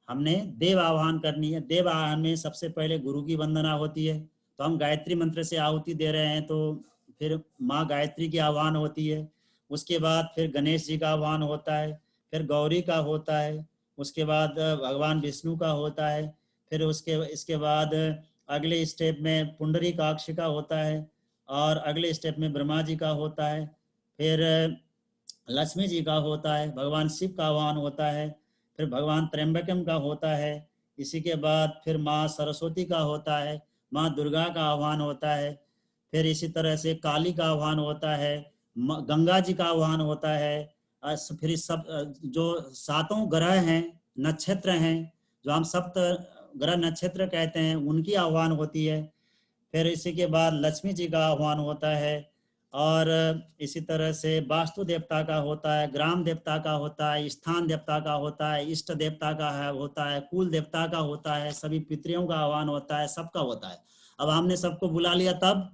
हमने देव आह्वान करनी है। देव आह्वान में सबसे पहले गुरु की वंदना होती है। तो हम गायत्री मंत्र से आहुति दे रहे हैं तो फिर माँ गायत्री की आह्वान होती है। उसके बाद फिर गणेश जी का आह्वान होता है, फिर गौरी का होता है, उसके बाद भगवान विष्णु का होता है, फिर इसके बाद अगले स्टेप में पुंडरीकाक्ष का होता है और अगले स्टेप में ब्रह्मा जी का होता है, फिर लक्ष्मी जी का होता है, भगवान शिव का आह्वान होता है, फिर भगवान त्र्यंबकम का होता है। इसी के बाद फिर माँ सरस्वती का होता है, माँ दुर्गा का आह्वान होता है, फिर इसी तरह से काली का आह्वान होता है, गंगा जी का आह्वान होता है। फिर सब जो सातों ग्रह हैं, नक्षत्र हैं, जो हम सप्त ग्रह नक्षत्र कहते हैं, उनकी आह्वान होती है। फिर इसी के बाद लक्ष्मी जी का आह्वान होता है और इसी तरह से वास्तु देवता का होता है, ग्राम देवता का होता है, स्थान देवता का होता है, इष्ट देवता का होता है, कुल देवता का होता है, सभी पितरियों का आह्वान होता है, सबका होता है। अब हमने सबको बुला लिया, तब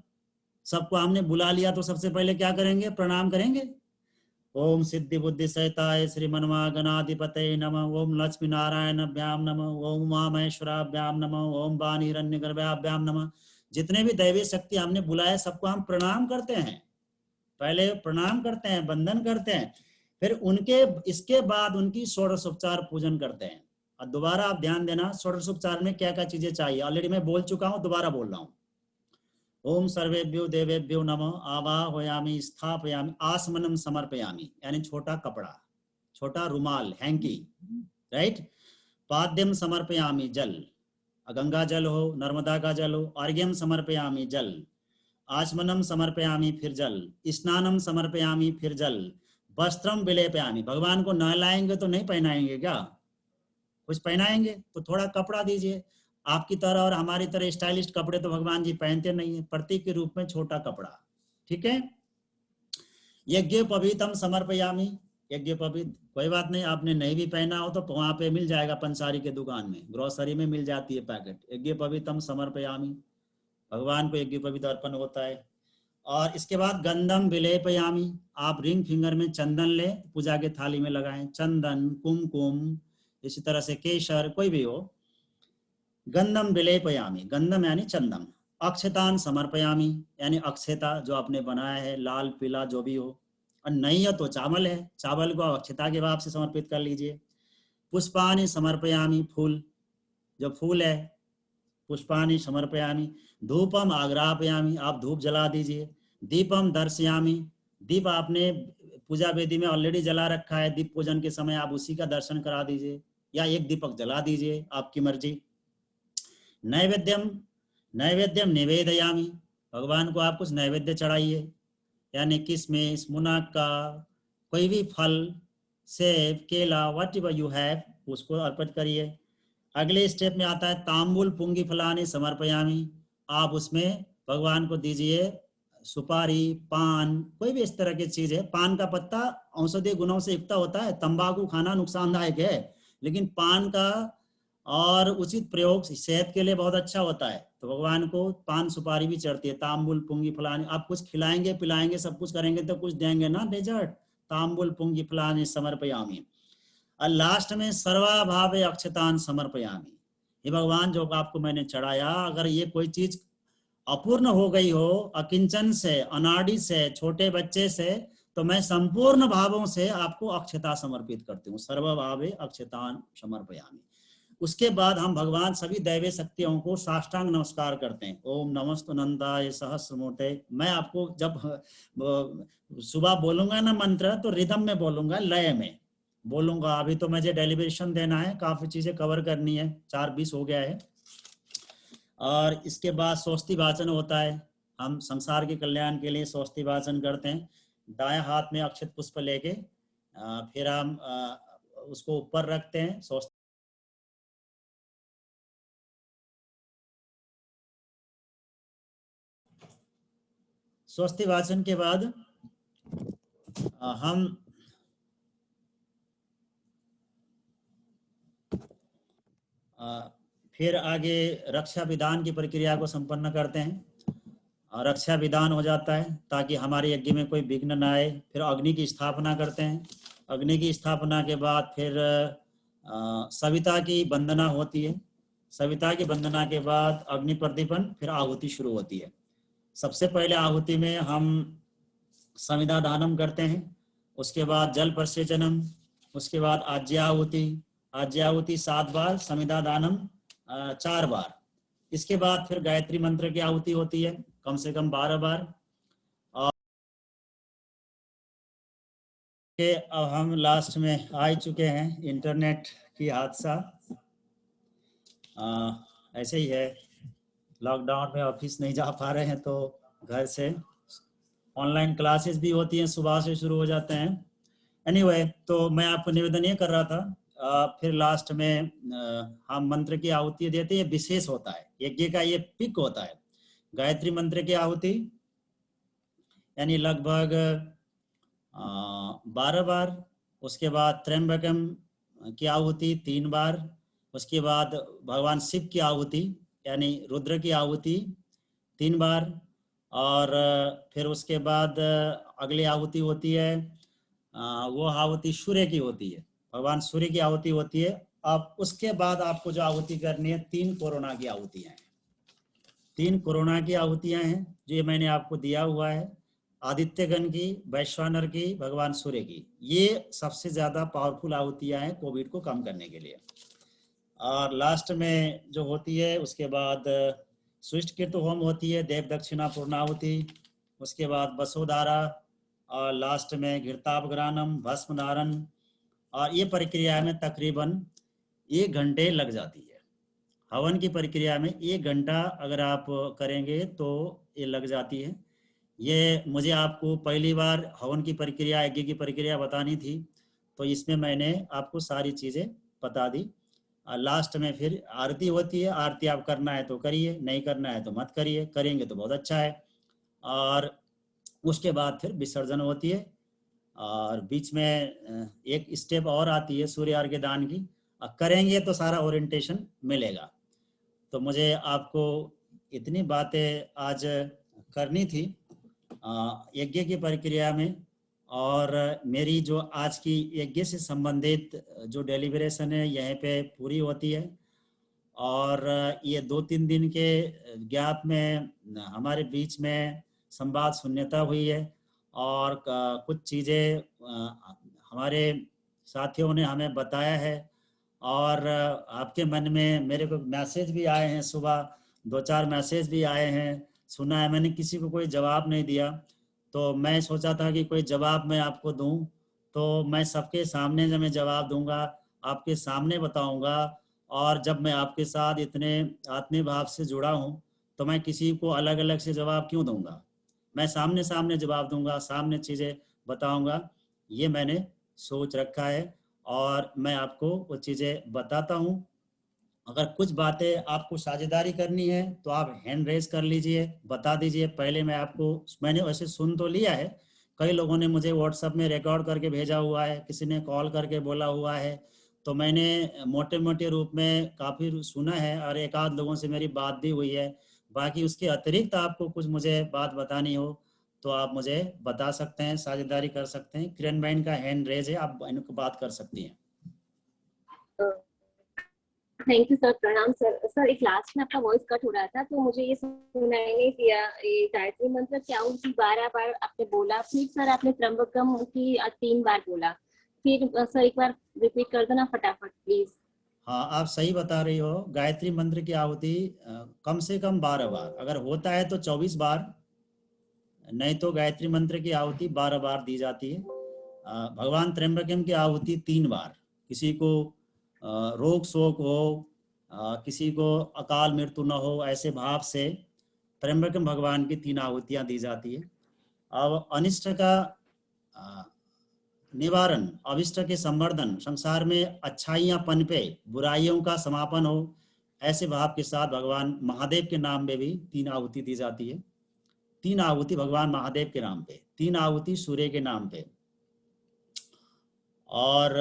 सबको हमने बुला लिया तो सबसे पहले क्या करेंगे? प्रणाम करेंगे। ओम सिद्धि बुद्धि सहिताय श्री मनवा गणाधिपतये नमः। ओम लक्ष्मी नारायणाभ्याम नमः। ओम उमा महेश्वराभ्याम नमः। ओम वाणी हिरण्यगर्भाभ्याम नमः। जितने भी दैवीय शक्ति हमने बुलाए सबको हम प्रणाम करते हैं। पहले प्रणाम करते हैं, वंदन करते हैं, फिर उनके इसके बाद उनकी षोडशोपचार पूजन करते हैं। और दोबारा आप ध्यान देना षोडशोपचार में क्या क्या चीजें चाहिए। ऑलरेडी मैं बोल चुका हूं, दोबारा बोल रहा हूं। ओम सर्वेभ्यो देवेभ्यो नमः। आवाहयामि स्थापयामि आसमनम समर्पयामि, यानी छोटा कपड़ा, छोटा रुमाल, हैंकी, राइट। पाद्यम समर्पयामि, जल, गंगा जल हो, नर्मदा का जल हो। अर्घ्यम समर्पयामि, जल। आचमनम समर्पयामि, फिर जल। स्नानम समर्पयामि, फिर जल। वस्त्रम विलेपयामि, भगवान को नहलाएंगे तो नहीं पहनाएंगे क्या? कुछ पहनाएंगे तो थोड़ा कपड़ा दीजिए। आपकी तरह और हमारी तरह स्टाइलिश कपड़े तो भगवान जी पहनते नहीं है, प्रतीक के रूप में छोटा कपड़ा, ठीक है। यज्ञ पवित्रम समर्पयामि, यज्ञ पवित्र, कोई बात नहीं, आपने नहीं भी पहना हो तो वहां पे मिल जाएगा, पंसारी के दुकान में, ग्रोसरी में मिल जाती है पैकेट। यज्ञ पवित्रम समर्पयामि, भगवान को यज्ञ पवित्र अर्पण होता है। और इसके बाद गंधम विलेपयामि, आप रिंग फिंगर में चंदन ले, पूजा के थाली में लगाएं, चंदन, कुमकुम, इसी तरह से केशर, कोई भी हो। गंधम विलेपयामि, गंधम यानी चंदन। अक्षतान समर्पयामि, यानी अक्षता जो आपने बनाया है, लाल पीला जो भी हो। और नहीं तो चावल है, चावल को अक्षता के भाव से समर्पित कर लीजिए। पुष्पानि समर्पयामि, फूल, जो फूल है, पुष्पानि समर्पयामि। धूपम आग्रापयामि, आप धूप जला दीजिए। दीपम दर्शयामि, दीप आपने पूजा वेदी में ऑलरेडी जला रखा है, दीप पूजन के समय आप उसी का दर्शन करा दीजिए या एक दीपक जला दीजिए, आपकी मर्जी। नैवेद्यम, नैवेद्यम निवेदयामि, भगवान को आप कुछ नैवेद्य चढ़ाइए, यानी किशमिश, मुनक्का, कोई भी फल, सेब, केला, वट एवर यू हैव, उसको अर्पित करिए। अगले स्टेप में आता है तांबुल पुंगी फलानी समर्पयामी, आप उसमें भगवान को दीजिए सुपारी, पान, कोई भी इस तरह की चीज है। पान का पत्ता औषधीय गुणों से युक्त होता है, तंबाकू खाना नुकसानदायक है, लेकिन पान का और उचित प्रयोग सेहत के लिए बहुत अच्छा होता है। तो भगवान को पान सुपारी भी चढ़ती है, तांबुल पुंगी फलाने, आप कुछ खिलाएंगे पिलाएंगे सब कुछ करेंगे तो कुछ देंगे ना डेजर्ट, तांबुल पुंगी फलाने समर्पयामी। और लास्ट में सर्वा भावे अक्षतान समर्पयामी। ये भगवान जो आपको मैंने चढ़ाया, अगर ये कोई चीज अपूर्ण हो गई हो, अकिंचन से, अनादि से, छोटे बच्चे से, तो मैं संपूर्ण भावों से आपको अक्षता समर्पित करती हूँ। सर्वभावे अक्षतान समर्पयामी। उसके बाद हम भगवान सभी दैवीय शक्तियों को साष्टांग नमस्कार करते हैं। ओम नमस्तु नंदाय सहस्रमूर्ते। मैं आपको जब सुबह बोलूंगा ना मंत्र, तो रिदम में बोलूंगा, लय में बोलूंगा। अभी तो मुझे डेलिब्रेशन देना है, काफी चीजें कवर करनी है, 4:20 हो गया है। और इसके बाद स्वस्ति वाचन होता है। हम संसार के कल्याण के लिए स्वस्ति वाचन करते हैं। दाएं हाथ में अक्षत पुष्प लेके फिर हम उसको ऊपर रखते हैं। स्वस्ति वाचन के बाद हम फिर आगे रक्षा विधान की प्रक्रिया को संपन्न करते हैं। रक्षा विधान हो जाता है ताकि हमारे यज्ञ में कोई विघ्न न आए। फिर अग्नि की स्थापना करते हैं। अग्नि की स्थापना के बाद फिर सविता की वंदना होती है। सविता की वंदना के बाद अग्नि प्रदीपन, फिर आहुति शुरू होती है। सबसे पहले आहुति में हम संविदा दानम करते हैं, उसके बाद जल प्रसेचनम, उसके बाद आज्याहुति। आज्याहुति 7 बार, संविदा दानम 4 बार। इसके बाद फिर गायत्री मंत्र की आहुति होती है कम से कम 12 बार। और अब हम लास्ट में आ चुके हैं, इंटरनेट की हादसा ऐसे ही है। लॉकडाउन में ऑफिस नहीं जा पा रहे हैं तो घर से ऑनलाइन क्लासेस भी होती हैं, सुबह से शुरू हो जाते हैं। एनीवे, तो मैं आपको निवेदन ये कर रहा था, फिर लास्ट में हम मंत्र की आहुति देते हैं। विशेष होता है यज्ञ का, ये पिक होता है। गायत्री मंत्र की आहुति यानी लगभग 12 बार। उसके बाद त्र्यंबकम की आहुति 3 बार। उसके बाद भगवान शिव की आहुति यानी रुद्र की आहुति 3 बार। और फिर उसके बाद अगली आहुति होती है, वो आहुति सूर्य की होती है। भगवान सूर्य की आहुति होती है। अब उसके बाद आपको जो आहुति करनी है, 3 कोरोना की आहुतियां हैं। 3 कोरोना की आहुतियां हैं जो ये मैंने आपको दिया हुआ है। आदित्यगण की, वैश्वानर की, भगवान सूर्य की, ये सबसे ज्यादा पावरफुल आहुतियां हैं कोविड को कम करने के लिए। और लास्ट में जो होती है, उसके बाद स्विष्ट कीर्तु होम होती है, देव दक्षिणा पूर्णाहुति, उसके बाद वसुधारा, और लास्ट में घृतापग्रानम, भस्म धारण। और ये प्रक्रिया में तकरीबन 1 घंटे लग जाती है। हवन की प्रक्रिया में 1 घंटा अगर आप करेंगे तो ये लग जाती है। ये मुझे आपको पहली बार हवन की प्रक्रिया, यज्ञ की प्रक्रिया बतानी थी, तो इसमें मैंने आपको सारी चीज़ें बता दी। लास्ट में फिर आरती होती है। आरती आप करना है तो करिए, नहीं करना है तो मत करिए, करेंगे तो बहुत अच्छा है। और उसके बाद फिर विसर्जन होती है। और बीच में एक स्टेप और आती है सूर्य अर्घ्य दान की, करेंगे तो सारा ओरिएंटेशन मिलेगा। तो मुझे आपको इतनी बातें आज करनी थी यज्ञ की प्रक्रिया में। और मेरी जो आज की यज्ञ से संबंधित जो डेलिब्रेशन है यहीं पे पूरी होती है। और ये 2-3 दिन के गैप में हमारे बीच में संवाद शून्यता हुई है। और कुछ चीज़ें हमारे साथियों ने हमें बताया है। और आपके मन में मेरे को मैसेज भी आए हैं, सुबह 2-4 मैसेज भी आए हैं, सुना है मैंने। किसी को कोई जवाब नहीं दिया, तो मैं सोचा था कि कोई जवाब मैं आपको दूं। तो मैं सबके सामने जब मैं जवाब दूंगा, आपके सामने बताऊंगा। और जब मैं आपके साथ इतने आत्मीय भाव से जुड़ा हूं, तो मैं किसी को अलग अलग से जवाब क्यों दूंगा। मैं सामने सामने जवाब दूंगा, सामने चीज़ें बताऊंगा, ये मैंने सोच रखा है। और मैं आपको वो चीज़ें बताता हूँ। अगर कुछ बातें आपको साझेदारी करनी है तो आप हैंड रेज कर लीजिए, बता दीजिए। पहले मैंने वैसे सुन तो लिया है, कई लोगों ने मुझे व्हाट्सएप में रिकॉर्ड करके भेजा हुआ है, किसी ने कॉल करके बोला हुआ है। तो मैंने मोटे मोटे रूप में काफ़ी सुना है और एक आध लोगों से मेरी बात भी हुई है। बाकी उसके अतिरिक्त आपको कुछ मुझे बात बतानी हो तो आप मुझे बता सकते हैं, साझेदारी कर सकते हैं। किरण बहन का हैंड रेज है, आप इनको बात कर सकती हैं। Thank you sir. प्रणाम सर। सर एक लास्ट में आपका वॉइस कट हो रहा था तो मुझे ये सुनाई नहीं दिया। ये गायत्री मंत्र क्या उसी 12 बार आपने बोला, फिर सर आपने त्र्यंबकम की 3 बार बोला, फिर सर एक बार रिपीट कर दो ना फटाफट प्लीज। हाँ, आप सही बता रही हो। गायत्री मंत्र की आहुति कम से कम 12 बार, अगर होता है तो 24 बार, नहीं तो गायत्री मंत्र की आहुति 12 बार दी जाती है। भगवान त्र्यंबकम की आहुति 3 बार। किसी को रोग शोक हो, किसी को अकाल मृत्यु न हो, ऐसे भाव से त्र्यंबकम भगवान की 3 आहुतियां दी जाती है। अब अनिष्ट का निवारण, अभिष्ट के संवर्धन, संसार में अच्छाइयां पनपे, बुराइयों का समापन हो, ऐसे भाव के साथ भगवान महादेव के नाम में भी 3 आहुति दी जाती है। 3 आहुति भगवान महादेव के नाम पे, 3 आहुति सूर्य के नाम पे, और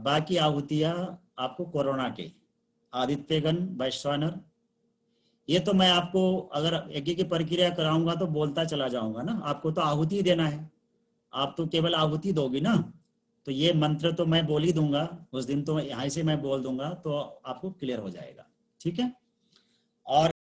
बाकी आहुतियां आपको कोरोना के, आदित्यगण, वैश्वानर। ये तो मैं आपको अगर यज्ञ की प्रक्रिया कराऊंगा तो बोलता चला जाऊंगा ना, आपको तो आहुति देना है, आप तो केवल आहुति दोगी ना। तो ये मंत्र तो मैं बोल ही दूंगा उस दिन, तो यहाँ से मैं बोल दूंगा तो आपको क्लियर हो जाएगा। ठीक है।